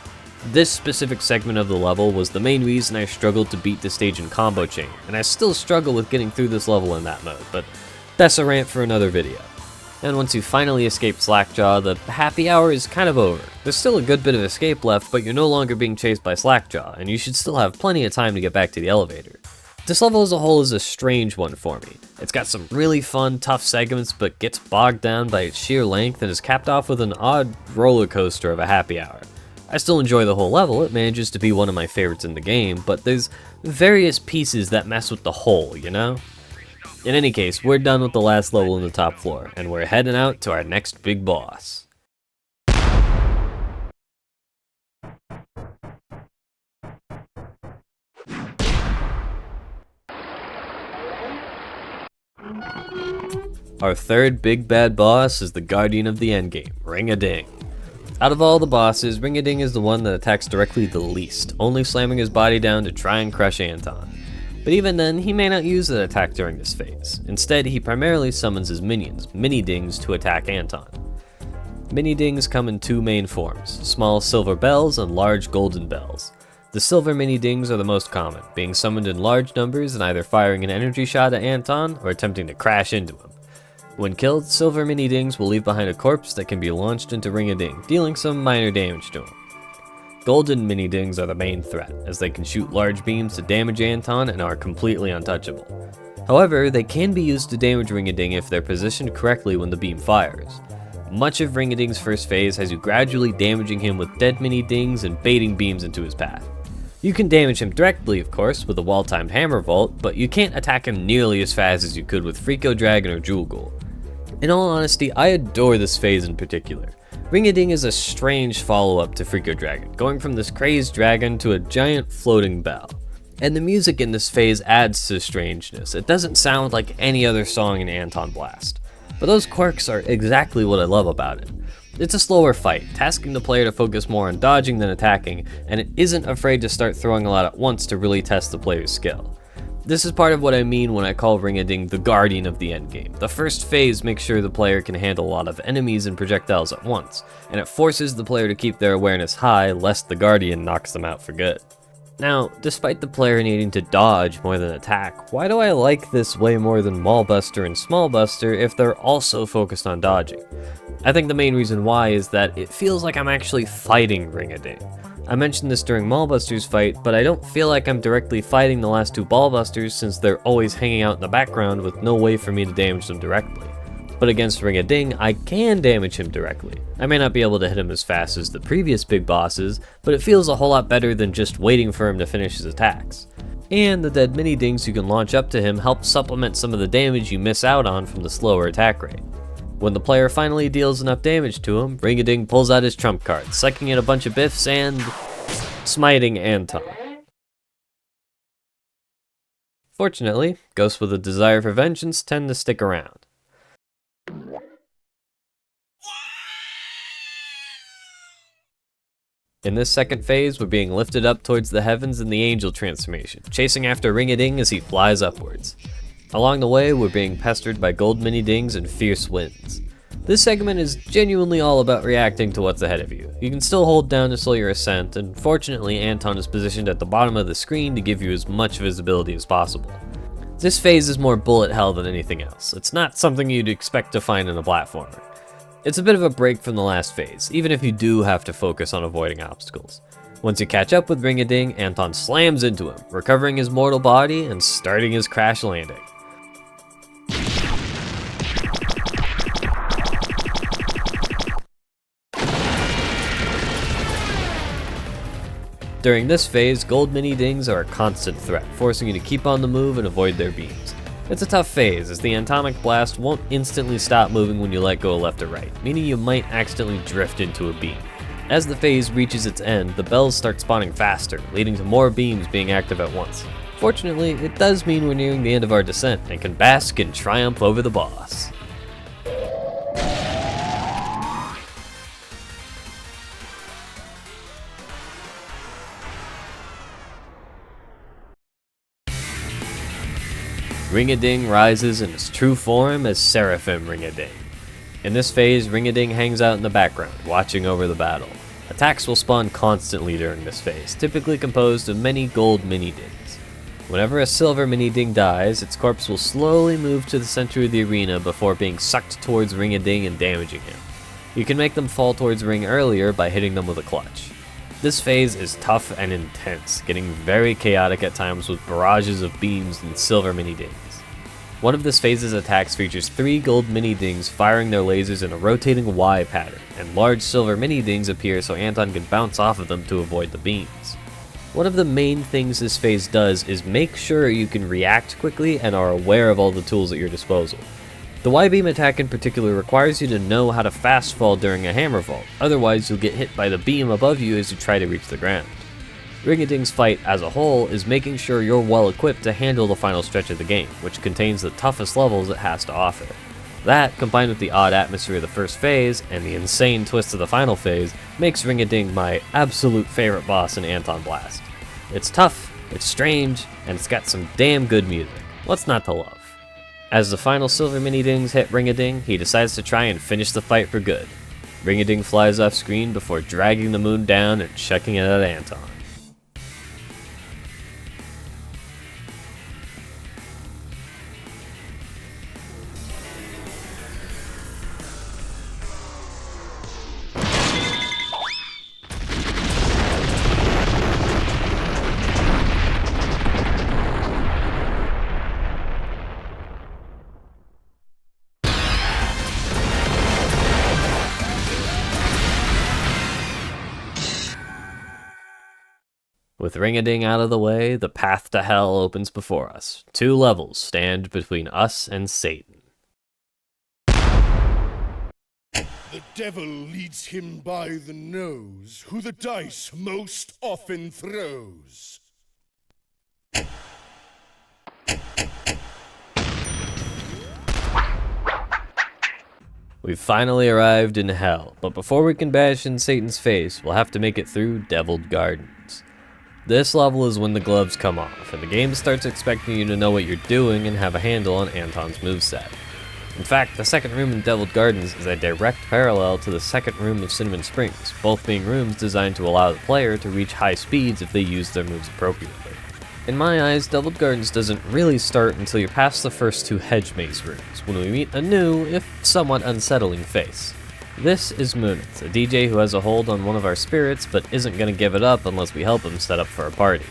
This specific segment of the level was the main reason I struggled to beat the stage in combo chain, and I still struggle with getting through this level in that mode, but that's a rant for another video. And once you finally escape Slackjaw, the happy hour is kind of over. There's still a good bit of escape left, but you're no longer being chased by Slackjaw, and you should still have plenty of time to get back to the elevator. This level as a whole is a strange one for me. It's got some really fun, tough segments, but gets bogged down by its sheer length and is capped off with an odd roller coaster of a happy hour. I still enjoy the whole level, it manages to be one of my favorites in the game, but there's various pieces that mess with the whole, you know? In any case, we're done with the last level in the top floor, and we're heading out to our next big boss. Our third big bad boss is the guardian of the endgame, Ring-a-Ding. Out of all the bosses, Ring-a-Ding is the one that attacks directly the least, only slamming his body down to try and crush Anton. But even then, he may not use that attack during this phase. Instead, he primarily summons his minions, Mini-Dings, to attack Anton. Mini-Dings come in two main forms, small silver bells and large golden bells. The silver Mini-Dings are the most common, being summoned in large numbers and either firing an energy shot at Anton or attempting to crash into him. When killed, silver Mini-Dings will leave behind a corpse that can be launched into Ring-a-Ding, dealing some minor damage to him. Golden Mini-Dings are the main threat, as they can shoot large beams to damage Anton and are completely untouchable. However, they can be used to damage Ring-a-Ding if they're positioned correctly when the beam fires. Much of Ring-a-Ding's first phase has you gradually damaging him with dead Mini-Dings and baiting beams into his path. You can damage him directly, of course, with a well-timed hammer vault, but you can't attack him nearly as fast as you could with Freako Dragon or Ghoul. In all honesty, I adore this phase in particular. Ring-a-Ding is a strange follow-up to Freako Dragon, going from this crazed dragon to a giant floating bell. And the music in this phase adds to the strangeness. It doesn't sound like any other song in ANTONBLAST. But those quirks are exactly what I love about it. It's a slower fight, tasking the player to focus more on dodging than attacking, and it isn't afraid to start throwing a lot at once to really test the player's skill. This is part of what I mean when I call Ring-a-Ding the guardian of the endgame. The first phase makes sure the player can handle a lot of enemies and projectiles at once, and it forces the player to keep their awareness high lest the guardian knocks them out for good. Now, despite the player needing to dodge more than attack, why do I like this way more than Maulbuster and Smallbuster if they're also focused on dodging? I think the main reason why is that it feels like I'm actually fighting Ring-a-Ding. I mentioned this during Maulbuster's fight, but I don't feel like I'm directly fighting the last two Brawlbusters since they're always hanging out in the background with no way for me to damage them directly. But against Ring-a-Ding, I can damage him directly. I may not be able to hit him as fast as the previous big bosses, but it feels a whole lot better than just waiting for him to finish his attacks. And the dead Mini-Dings you can launch up to him help supplement some of the damage you miss out on from the slower attack rate. When the player finally deals enough damage to him, Ring-a-Ding pulls out his trump card, sucking in a bunch of biffs and smiting Anton. Fortunately, ghosts with a desire for vengeance tend to stick around. In this second phase, we're being lifted up towards the heavens in the angel transformation, chasing after Ring-a-Ding as he flies upwards. Along the way, we're being pestered by gold Mini-Dings and fierce winds. This segment is genuinely all about reacting to what's ahead of you. You can still hold down to slow your ascent, and fortunately Anton is positioned at the bottom of the screen to give you as much visibility as possible. This phase is more bullet hell than anything else. It's not something you'd expect to find in a platformer. It's a bit of a break from the last phase, even if you do have to focus on avoiding obstacles. Once you catch up with Ring-a-Ding, Anton slams into him, recovering his mortal body and starting his crash landing. During this phase, gold Mini-Dings are a constant threat, forcing you to keep on the move and avoid their beams. It's a tough phase, as the atomic blast won't instantly stop moving when you let go left or right, meaning you might accidentally drift into a beam. As the phase reaches its end, the bells start spawning faster, leading to more beams being active at once. Fortunately, it does mean we're nearing the end of our descent and can bask in triumph over the boss. Ring-a-Ding rises in its true form as Seraphim Ring-a-Ding. In this phase, Ring-a-Ding hangs out in the background, watching over the battle. Attacks will spawn constantly during this phase, typically composed of many gold Mini-Dings. Whenever a silver Mini-Ding dies, its corpse will slowly move to the center of the arena before being sucked towards Ring-a-Ding and damaging him. You can make them fall towards Ring earlier by hitting them with a clutch. This phase is tough and intense, getting very chaotic at times with barrages of beams and silver Mini-Dings. One of this phase's attacks features 3 gold mini-dings firing their lasers in a rotating Y pattern, and large silver mini-dings appear so Anton can bounce off of them to avoid the beams. One of the main things this phase does is make sure you can react quickly and are aware of all the tools at your disposal. The Y-beam attack in particular requires you to know how to fast fall during a hammer vault, otherwise you'll get hit by the beam above you as you try to reach the ground. Ring-a-Ding's fight as a whole is making sure you're well equipped to handle the final stretch of the game, which contains the toughest levels it has to offer. That, combined with the odd atmosphere of the first phase, and the insane twist of the final phase, makes Ring-a-Ding my absolute favorite boss in ANTONBLAST. It's tough, it's strange, and it's got some damn good music. What's not to love? As the final silver mini-dings hit Ring-a-Ding, he decides to try and finish the fight for good. Ring-a-Ding flies off screen before dragging the moon down and checking it at Anton. With Ring-a-Ding out of the way, the path to hell opens before us. 2 levels stand between us and Satan. The devil leads him by the nose, who the dice most often throws. We've finally arrived in hell, but before we can bash in Satan's face, we'll have to make it through Deviled Gardens. This level is when the gloves come off, and the game starts expecting you to know what you're doing and have a handle on Anton's moveset. In fact, the second room in Deviled Gardens is a direct parallel to the second room of Cinnamon Springs, both being rooms designed to allow the player to reach high speeds if they use their moves appropriately. In my eyes, Deviled Gardens doesn't really start until you're past the first 2 hedge maze rooms, when we meet a new, if somewhat unsettling face. This is Moonith, a DJ who has a hold on one of our spirits but isn't going to give it up unless we help him set up for a party.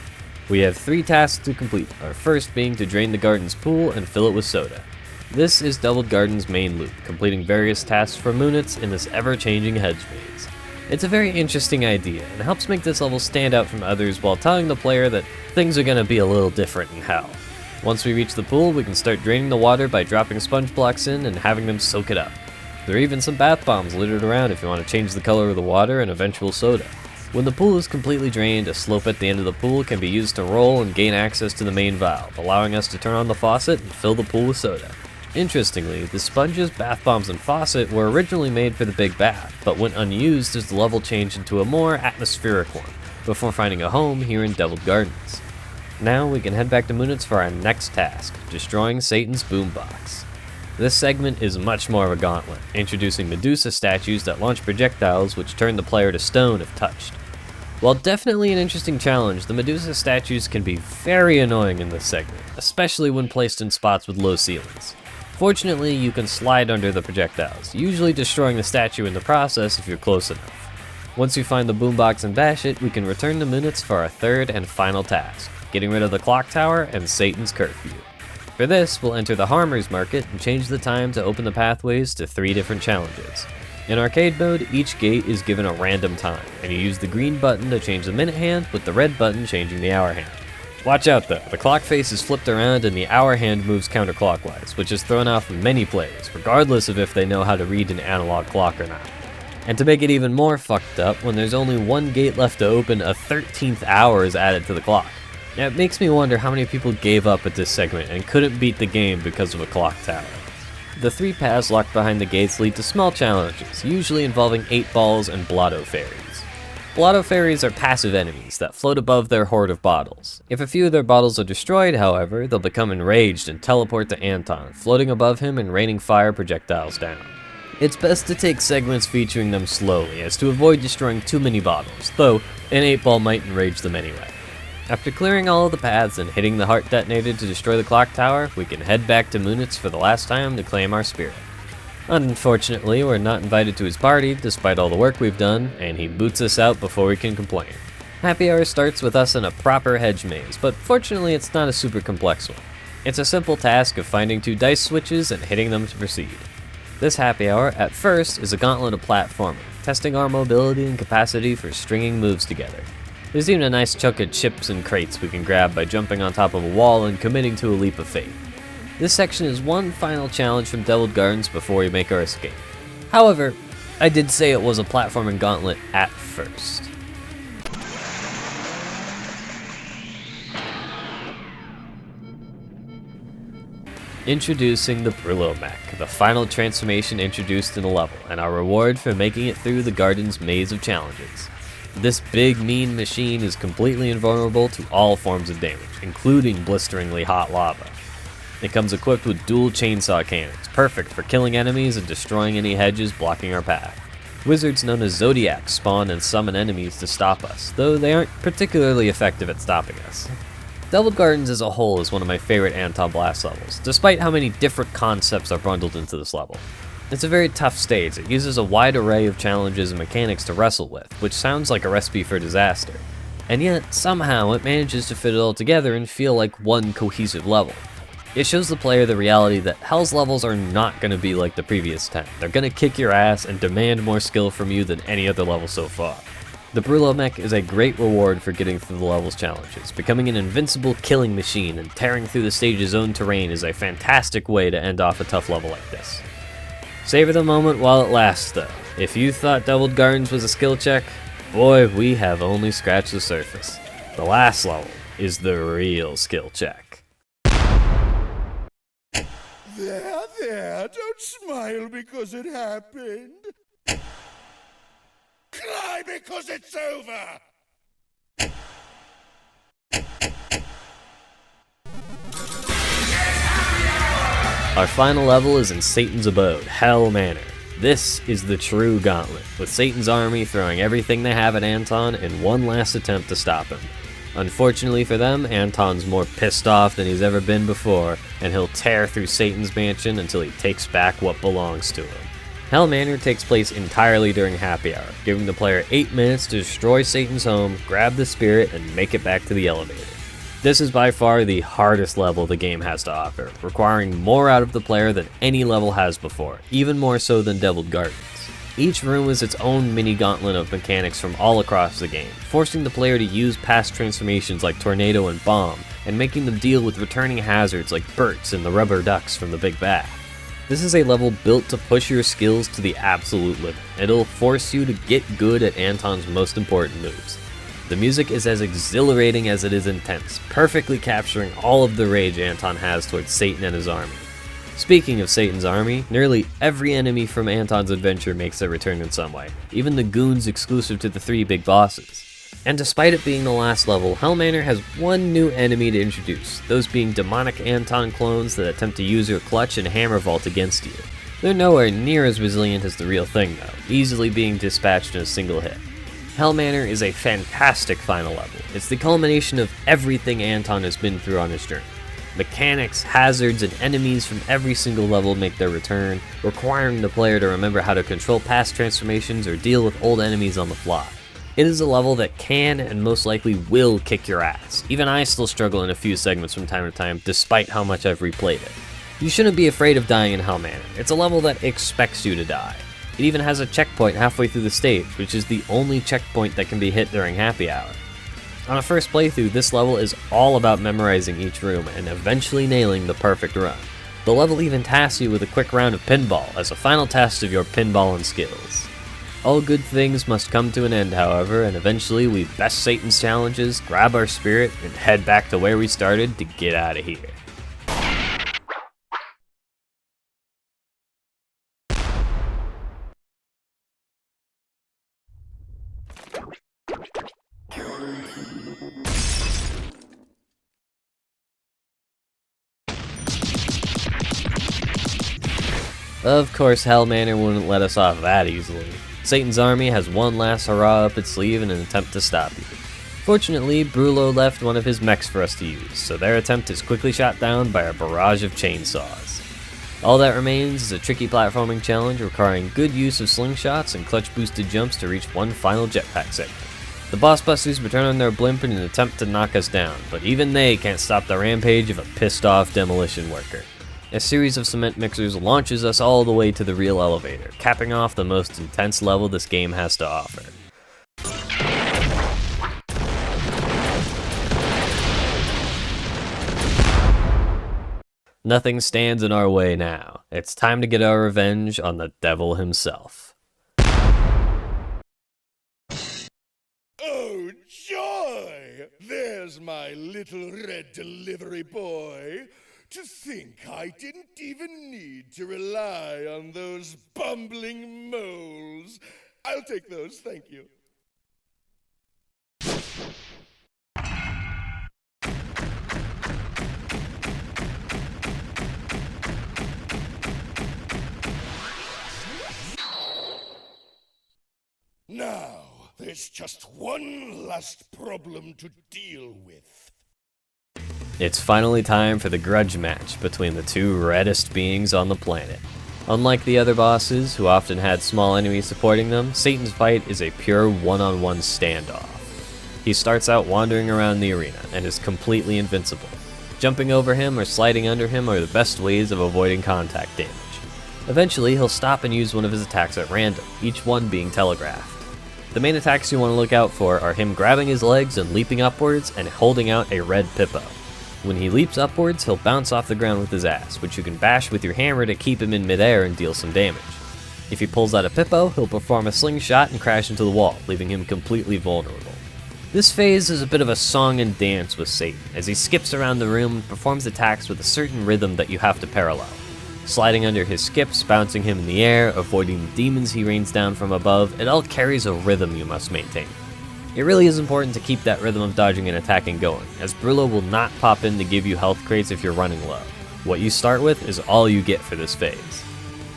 We have 3 tasks to complete, our first being to drain the garden's pool and fill it with soda. This is Deviled Gardens' main loop, completing various tasks for Mooniths in this ever-changing hedge maze. It's a very interesting idea, and helps make this level stand out from others while telling the player that things are going to be a little different in hell. Once we reach the pool, we can start draining the water by dropping sponge blocks in and having them soak it up. There are even some bath bombs littered around if you want to change the color of the water and eventual soda. When the pool is completely drained, a slope at the end of the pool can be used to roll and gain access to the main valve, allowing us to turn on the faucet and fill the pool with soda. Interestingly, the sponges, bath bombs, and faucet were originally made for the big bath, but went unused as the level changed into a more atmospheric one, before finding a home here in Deviled Gardens. Now we can head back to Moonith for our next task, destroying Satan's boombox. This segment is much more of a gauntlet, introducing Medusa statues that launch projectiles which turn the player to stone if touched. While definitely an interesting challenge, the Medusa statues can be very annoying in this segment, especially when placed in spots with low ceilings. Fortunately, you can slide under the projectiles, usually destroying the statue in the process if you're close enough. Once you find the boombox and bash it, we can return to Mooniths for our third and final task, getting rid of the clock tower and Satan's curfew. For this, we'll enter the Harmer's Market and change the time to open the pathways to 3 different challenges. In arcade mode, each gate is given a random time, and you use the green button to change the minute hand, with the red button changing the hour hand. Watch out though, the clock face is flipped around and the hour hand moves counterclockwise, which is thrown off many players, regardless of if they know how to read an analog clock or not. And to make it even more fucked up, when there's only 1 gate left to open, a 13th hour is added to the clock. Now, it makes me wonder how many people gave up at this segment and couldn't beat the game because of a clock tower. The 3 paths locked behind the gates lead to small challenges, usually involving 8 balls and blotto fairies. Blotto fairies are passive enemies that float above their horde of bottles. If a few of their bottles are destroyed, however, they'll become enraged and teleport to Anton, floating above him and raining fire projectiles down. It's best to take segments featuring them slowly, as to avoid destroying too many bottles, though an 8-ball might enrage them anyway. After clearing all of the paths and hitting the heart detonator to destroy the clock tower, we can head back to Mooniths for the last time to claim our spirit. Unfortunately, we're not invited to his party, despite all the work we've done, and he boots us out before we can complain. Happy Hour starts with us in a proper hedge maze, but fortunately it's not a super complex one. It's a simple task of finding 2 dice switches and hitting them to proceed. This happy hour, at first, is a gauntlet of platforming, testing our mobility and capacity for stringing moves together. There's even a nice chunk of chips and crates we can grab by jumping on top of a wall and committing to a leap of faith. This section is one final challenge from Deviled Gardens before we make our escape. However, I did say it was a platforming gauntlet at first. Introducing the Brawlbuster mech, the final transformation introduced in a level, and our reward for making it through the garden's maze of challenges. This big, mean machine is completely invulnerable to all forms of damage, including blisteringly hot lava. It comes equipped with dual chainsaw cannons, perfect for killing enemies and destroying any hedges blocking our path. Wizards known as Zodiacs spawn and summon enemies to stop us, though they aren't particularly effective at stopping us. Deviled Gardens as a whole is one of my favorite ANTONBLAST levels, despite how many different concepts are bundled into this level. It's a very tough stage that uses a wide array of challenges and mechanics to wrestle with, which sounds like a recipe for disaster. And yet, somehow, it manages to fit it all together and feel like one cohesive level. It shows the player the reality that Hell's levels are not going to be like the previous 10. They're going to kick your ass and demand more skill from you than any other level so far. The Brawlbuster mech is a great reward for getting through the level's challenges. Becoming an invincible killing machine and tearing through the stage's own terrain is a fantastic way to end off a tough level like this. Savor the moment while it lasts though. If you thought Deviled Gardens was a skill check, boy, we have only scratched the surface. The last level is the real skill check. There, don't smile because it happened. Cry because it's over! Our final level is in Satan's abode, Hell Manor. This is the true gauntlet, with Satan's army throwing everything they have at Anton in one last attempt to stop him. Unfortunately for them, Anton's more pissed off than he's ever been before, and he'll tear through Satan's mansion until he takes back what belongs to him. Hell Manor takes place entirely during happy hour, giving the player 8 minutes to destroy Satan's home, grab the spirit, and make it back to the elevator. This is by far the hardest level the game has to offer, requiring more out of the player than any level has before, even more so than Deviled Gardens. Each room is its own mini gauntlet of mechanics from all across the game, forcing the player to use past transformations like Tornado and Bomb, and making them deal with returning hazards like Burts and the rubber ducks from the Big Bath. This is a level built to push your skills to the absolute limit. It'll force you to get good at Anton's most important moves. The music is as exhilarating as it is intense, perfectly capturing all of the rage Anton has towards Satan and his army. Speaking of Satan's army, nearly every enemy from Anton's adventure makes their return in some way, even the goons exclusive to the 3 big bosses. And despite it being the last level, Hell Manor has one new enemy to introduce, those being demonic Anton clones that attempt to use your clutch and hammer vault against you. They're nowhere near as resilient as the real thing though, easily being dispatched in a single hit. Hell Manor is a fantastic final level. It's the culmination of everything Anton has been through on his journey. Mechanics, hazards, and enemies from every single level make their return, requiring the player to remember how to control past transformations or deal with old enemies on the fly. It is a level that can and most likely will kick your ass. Even I still struggle in a few segments from time to time, despite how much I've replayed it. You shouldn't be afraid of dying in Hell Manor. It's a level that expects you to die. It even has a checkpoint halfway through the stage, which is the only checkpoint that can be hit during happy hour. On a first playthrough, this level is all about memorizing each room and eventually nailing the perfect run. The level even tasks you with a quick round of pinball as a final test of your pinballing skills. All good things must come to an end, however, and eventually we best Satan's challenges, grab our spirit, and head back to where we started to get out of here. Of course, Hell Manor wouldn't let us off that easily. Satan's army has one last hurrah up its sleeve in an attempt to stop you. Fortunately, Brawlbuster left one of his mechs for us to use, so their attempt is quickly shot down by a barrage of chainsaws. All that remains is a tricky platforming challenge requiring good use of slingshots and clutch-boosted jumps to reach one final jetpack segment. The boss busters return on their blimp in an attempt to knock us down, but even they can't stop the rampage of a pissed off demolition worker. A series of cement mixers launches us all the way to the real elevator, capping off the most intense level this game has to offer. Nothing stands in our way now. It's time to get our revenge on the devil himself. Oh, joy! There's my little red delivery boy. To think I didn't even need to rely on those bumbling moles. I'll take those, thank you. Now, there's just one last problem to deal with. It's finally time for the grudge match between the two reddest beings on the planet. Unlike the other bosses, who often had small enemies supporting them, Satan's fight is a pure one-on-one standoff. He starts out wandering around the arena and is completely invincible. Jumping over him or sliding under him are the best ways of avoiding contact damage. Eventually, he'll stop and use one of his attacks at random, each one being telegraphed. The main attacks you want to look out for are him grabbing his legs and leaping upwards and holding out a red Pippo. When he leaps upwards, he'll bounce off the ground with his ass, which you can bash with your hammer to keep him in midair and deal some damage. If he pulls out a Pippo, he'll perform a slingshot and crash into the wall, leaving him completely vulnerable. This phase is a bit of a song and dance with Satan, as he skips around the room and performs attacks with a certain rhythm that you have to parallel. Sliding under his skips, bouncing him in the air, avoiding the demons he rains down from above, it all carries a rhythm you must maintain. It really is important to keep that rhythm of dodging and attacking going, as Brullo will not pop in to give you health crates if you're running low. What you start with is all you get for this phase.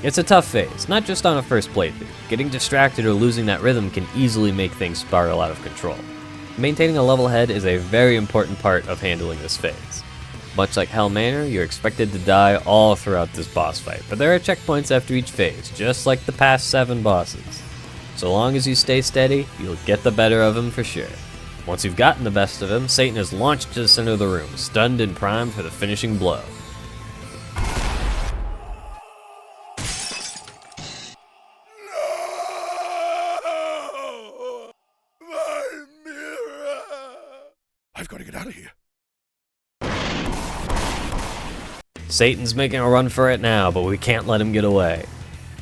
It's a tough phase, not just on a first playthrough. Getting distracted or losing that rhythm can easily make things spiral out of control. Maintaining a level head is a very important part of handling this phase. Much like Hell Manor, you're expected to die all throughout this boss fight, but there are checkpoints after each phase, just like the past 7 bosses. So long as you stay steady, you'll get the better of him for sure. Once you've gotten the best of him, Satan is launched to the center of the room, stunned and primed for the finishing blow. No! My mirror! I've got to get out of here. Satan's making a run for it now, but we can't let him get away.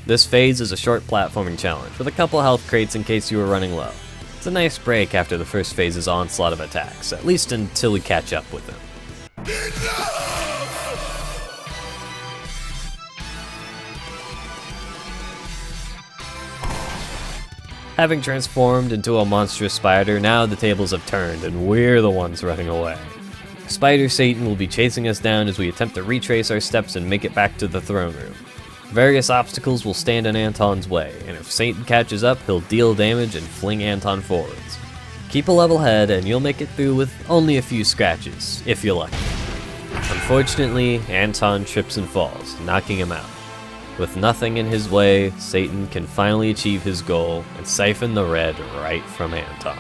This phase is a short platforming challenge, with a couple health crates in case you were running low. It's a nice break after the first phase's onslaught of attacks, at least until we catch up with him. Having transformed into a monstrous spider, now the tables have turned and we're the ones running away. Spider Satan will be chasing us down as we attempt to retrace our steps and make it back to the throne room. Various obstacles will stand in Anton's way, and if Satan catches up, he'll deal damage and fling Anton forwards. Keep a level head and you'll make it through with only a few scratches, if you're lucky. Unfortunately, Anton trips and falls, knocking him out. With nothing in his way, Satan can finally achieve his goal and siphon the red right from Anton.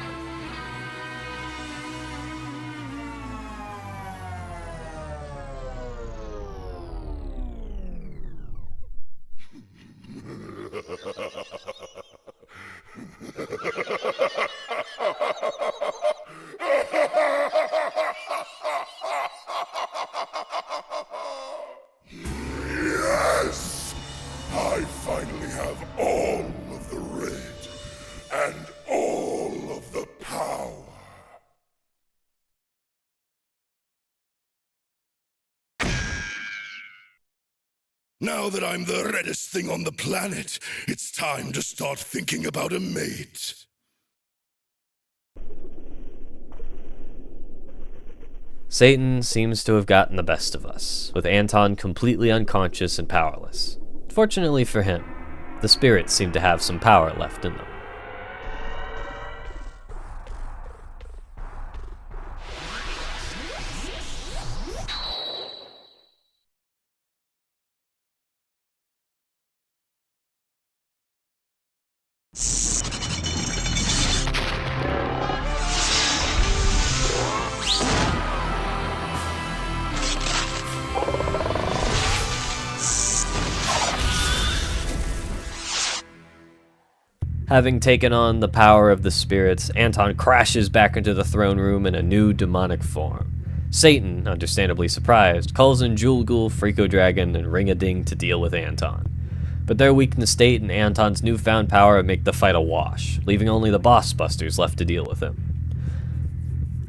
Yes! I finally have all of the red and all of the power. Now that I'm the reddest thing on the planet, it's time to start thinking about a mate. Satan seems to have gotten the best of us, with Anton completely unconscious and powerless. Fortunately for him, the spirits seem to have some power left in them. Having taken on the power of the spirits, Anton crashes back into the throne room in a new demonic form. Satan, understandably surprised, calls in Ghoul, Freako Dragon, and Ring-a-Ding to deal with Anton. But their weakened state and Anton's newfound power make the fight a wash, leaving only the boss busters left to deal with him.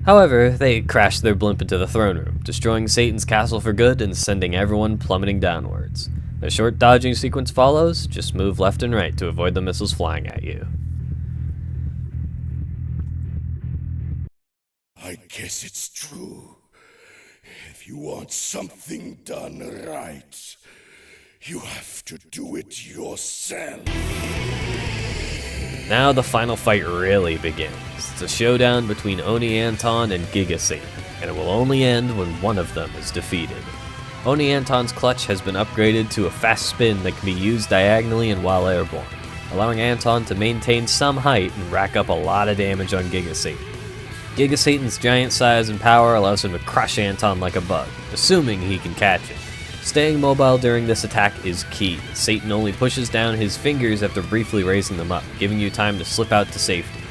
However, they crash their blimp into the throne room, destroying Satan's castle for good and sending everyone plummeting downwards. A short dodging sequence follows, just move left and right to avoid the missiles flying at you. I guess it's true. If you want something done right, you have to do it yourself. Now the final fight really begins. It's a showdown between Oni Anton and Giga Satan, and it will only end when one of them is defeated. Oni Anton's clutch has been upgraded to a fast spin that can be used diagonally and while airborne, allowing Anton to maintain some height and rack up a lot of damage on Giga Satan. Giga Satan's giant size and power allows him to crush Anton like a bug, assuming he can catch it. Staying mobile during this attack is key. Satan only pushes down his fingers after briefly raising them up, giving you time to slip out to safety.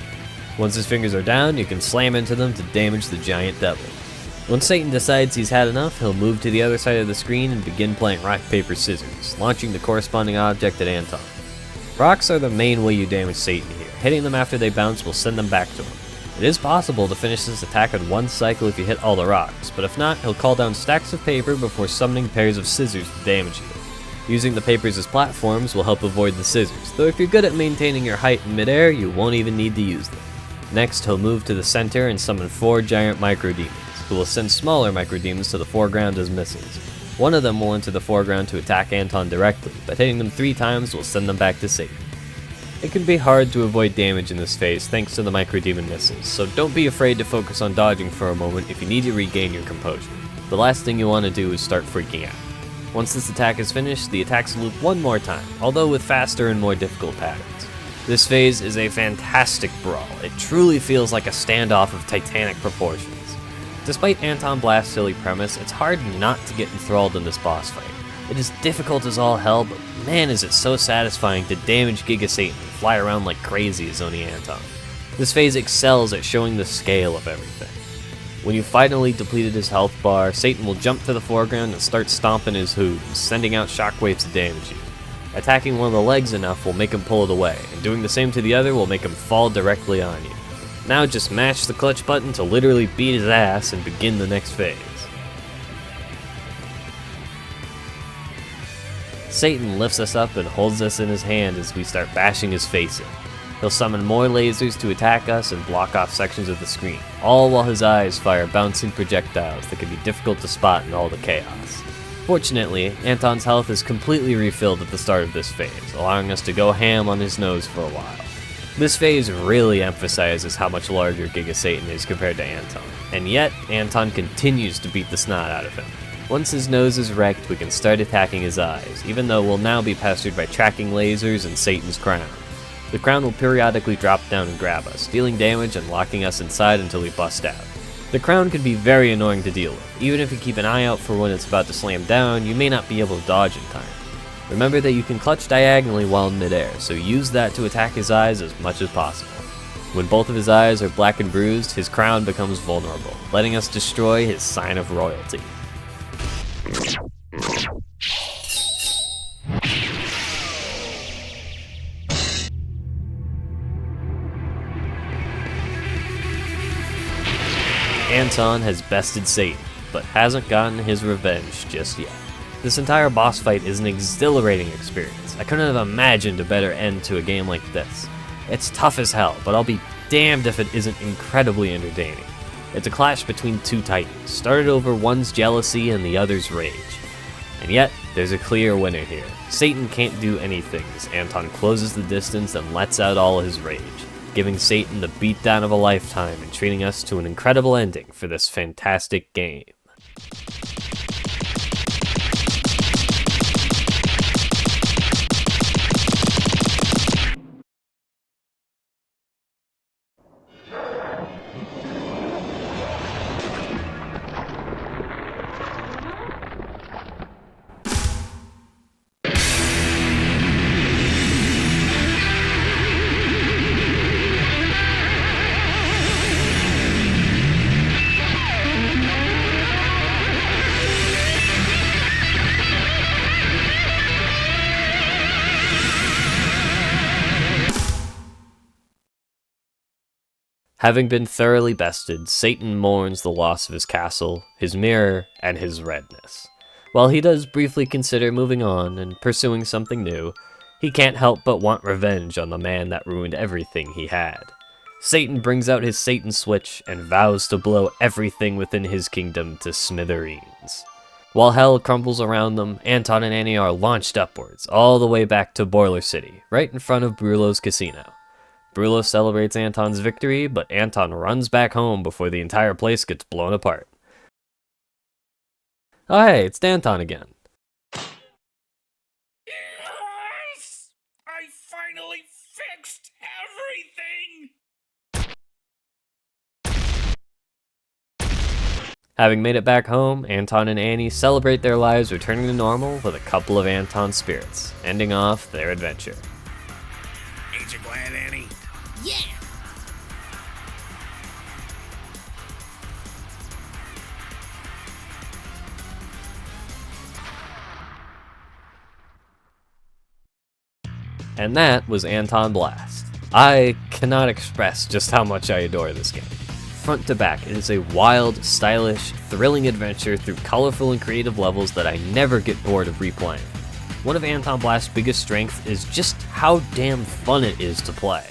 Once his fingers are down, you can slam into them to damage the giant devil. When Satan decides he's had enough, he'll move to the other side of the screen and begin playing rock, paper, scissors, launching the corresponding object at Anton. Rocks are the main way you damage Satan here. Hitting them after they bounce will send them back to him. It is possible to finish this attack in one cycle if you hit all the rocks, but if not, he'll call down stacks of paper before summoning pairs of scissors to damage you. Using the papers as platforms will help avoid the scissors, though if you're good at maintaining your height in midair, you won't even need to use them. Next, he'll move to the center and summon 4 giant micro-demons, who will send smaller micro-demons to the foreground as missiles. One of them will enter the foreground to attack Anton directly, but hitting them 3 times will send them back to Satan. It can be hard to avoid damage in this phase thanks to the micro-demon missiles, so don't be afraid to focus on dodging for a moment if you need to regain your composure. The last thing you want to do is start freaking out. Once this attack is finished, the attacks loop one more time, although with faster and more difficult patterns. This phase is a fantastic brawl. It truly feels like a standoff of titanic proportions. Despite ANTONBLAST's silly premise, it's hard not to get enthralled in this boss fight. It is difficult as all hell, but man is it so satisfying to damage Giga Satan and fly around like crazy as Oni Anton. This phase excels at showing the scale of everything. When you finally depleted his health bar, Satan will jump to the foreground and start stomping his hooves, sending out shockwaves to damage you. Attacking one of the legs enough will make him pull it away, and doing the same to the other will make him fall directly on you. Now just mash the clutch button to literally beat his ass and begin the next phase. Satan lifts us up and holds us in his hand as we start bashing his face in. He'll summon more lasers to attack us and block off sections of the screen, all while his eyes fire bouncing projectiles that can be difficult to spot in all the chaos. Fortunately, Anton's health is completely refilled at the start of this phase, allowing us to go ham on his nose for a while. This phase really emphasizes how much larger Giga Satan is compared to Anton, and yet Anton continues to beat the snot out of him. Once his nose is wrecked, we can start attacking his eyes, even though we'll now be pestered by tracking lasers and Satan's crown. The crown will periodically drop down and grab us, dealing damage and locking us inside until we bust out. The crown can be very annoying to deal with. Even if you keep an eye out for when it's about to slam down, you may not be able to dodge in time. Remember that you can clutch diagonally while in midair, so use that to attack his eyes as much as possible. When both of his eyes are black and bruised, his crown becomes vulnerable, letting us destroy his sign of royalty. Anton has bested Satan, but hasn't gotten his revenge just yet. This entire boss fight is an exhilarating experience. I couldn't have imagined a better end to a game like this. It's tough as hell, but I'll be damned if it isn't incredibly entertaining. It's a clash between two titans, started over one's jealousy and the other's rage. And yet, there's a clear winner here. Satan can't do anything as Anton closes the distance and lets out all his rage, giving Satan the beatdown of a lifetime and treating us to an incredible ending for this fantastic game. Having been thoroughly bested, Satan mourns the loss of his castle, his mirror, and his redness. While he does briefly consider moving on and pursuing something new, he can't help but want revenge on the man that ruined everything he had. Satan brings out his Satan switch and vows to blow everything within his kingdom to smithereens. While hell crumbles around them, Anton and Annie are launched upwards, all the way back to Boiler City, right in front of Brulo's casino. Brulo celebrates Anton's victory, but Anton runs back home before the entire place gets blown apart. Oh hey, it's Anton again. Yes! I finally fixed everything! Having made it back home, Anton and Annie celebrate their lives returning to normal with a couple of Anton spirits, ending off their adventure. Ain't you glad, Annie? Yeah! And that was ANTONBLAST. I cannot express just how much I adore this game. Front to back, it is a wild, stylish, thrilling adventure through colorful and creative levels that I never get bored of replaying. One of ANTONBLAST's biggest strengths is just how damn fun it is to play.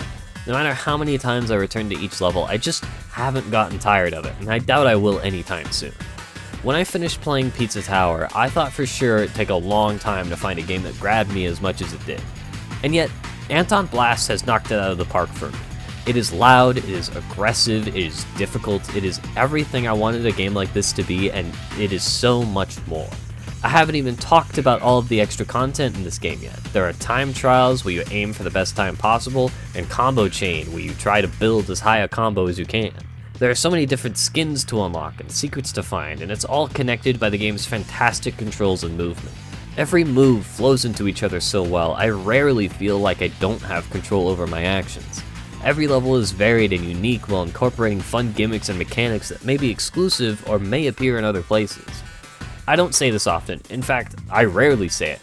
No matter how many times I return to each level, I just haven't gotten tired of it, and I doubt I will anytime soon. When I finished playing Pizza Tower, I thought for sure it'd take a long time to find a game that grabbed me as much as it did. And yet, ANTONBLAST has knocked it out of the park for me. It is loud, it is aggressive, it is difficult, it is everything I wanted a game like this to be, and it is so much more. I haven't even talked about all of the extra content in this game yet. There are time trials where you aim for the best time possible, and combo chain where you try to build as high a combo as you can. There are so many different skins to unlock and secrets to find, and it's all connected by the game's fantastic controls and movement. Every move flows into each other so well, I rarely feel like I don't have control over my actions. Every level is varied and unique while incorporating fun gimmicks and mechanics that may be exclusive or may appear in other places. I don't say this often, in fact, I rarely say it,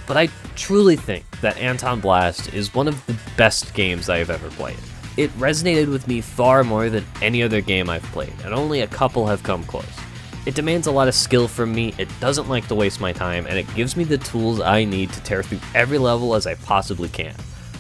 but I truly think that ANTONBLAST is one of the best games I have ever played. It resonated with me far more than any other game I've played, and only a couple have come close. It demands a lot of skill from me, it doesn't like to waste my time, and it gives me the tools I need to tear through every level as I possibly can.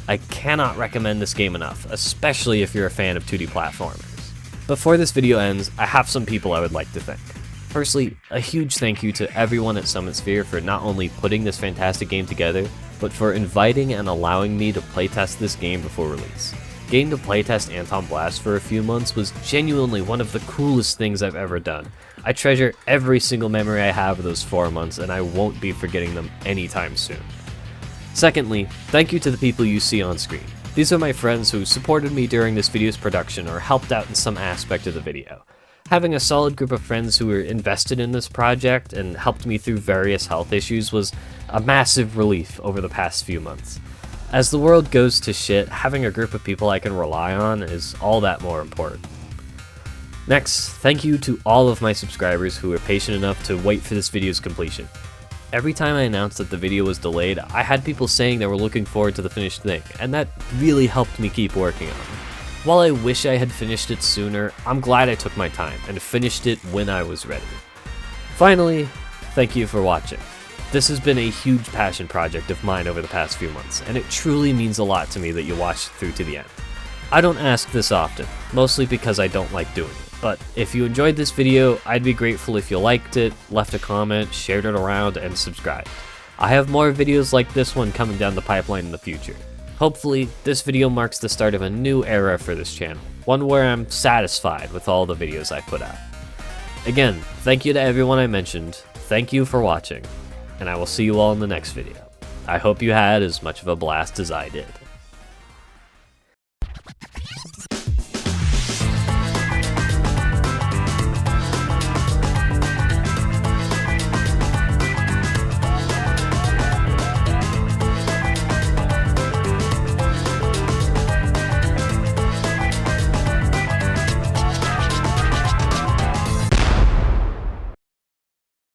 I cannot recommend this game enough, especially if you're a fan of 2D platformers. Before this video ends, I have some people I would like to thank. Firstly, a huge thank you to everyone at Summitsphere for not only putting this fantastic game together, but for inviting and allowing me to playtest this game before release. Getting to playtest ANTONBLAST for a few months was genuinely one of the coolest things I've ever done. I treasure every single memory I have of those 4 months, and I won't be forgetting them anytime soon. Secondly, thank you to the people you see on screen. These are my friends who supported me during this video's production or helped out in some aspect of the video. Having a solid group of friends who were invested in this project and helped me through various health issues was a massive relief over the past few months. As the world goes to shit, having a group of people I can rely on is all that more important. Next, thank you to all of my subscribers who were patient enough to wait for this video's completion. Every time I announced that the video was delayed, I had people saying they were looking forward to the finished thing, and that really helped me keep working on it. While I wish I had finished it sooner, I'm glad I took my time and finished it when I was ready. Finally, thank you for watching. This has been a huge passion project of mine over the past few months, and it truly means a lot to me that you watched through to the end. I don't ask this often, mostly because I don't like doing it, but if you enjoyed this video, I'd be grateful if you liked it, left a comment, shared it around, and subscribed. I have more videos like this one coming down the pipeline in the future. Hopefully, this video marks the start of a new era for this channel, one where I'm satisfied with all the videos I put out. Again, thank you to everyone I mentioned, thank you for watching, and I will see you all in the next video. I hope you had as much of a blast as I did.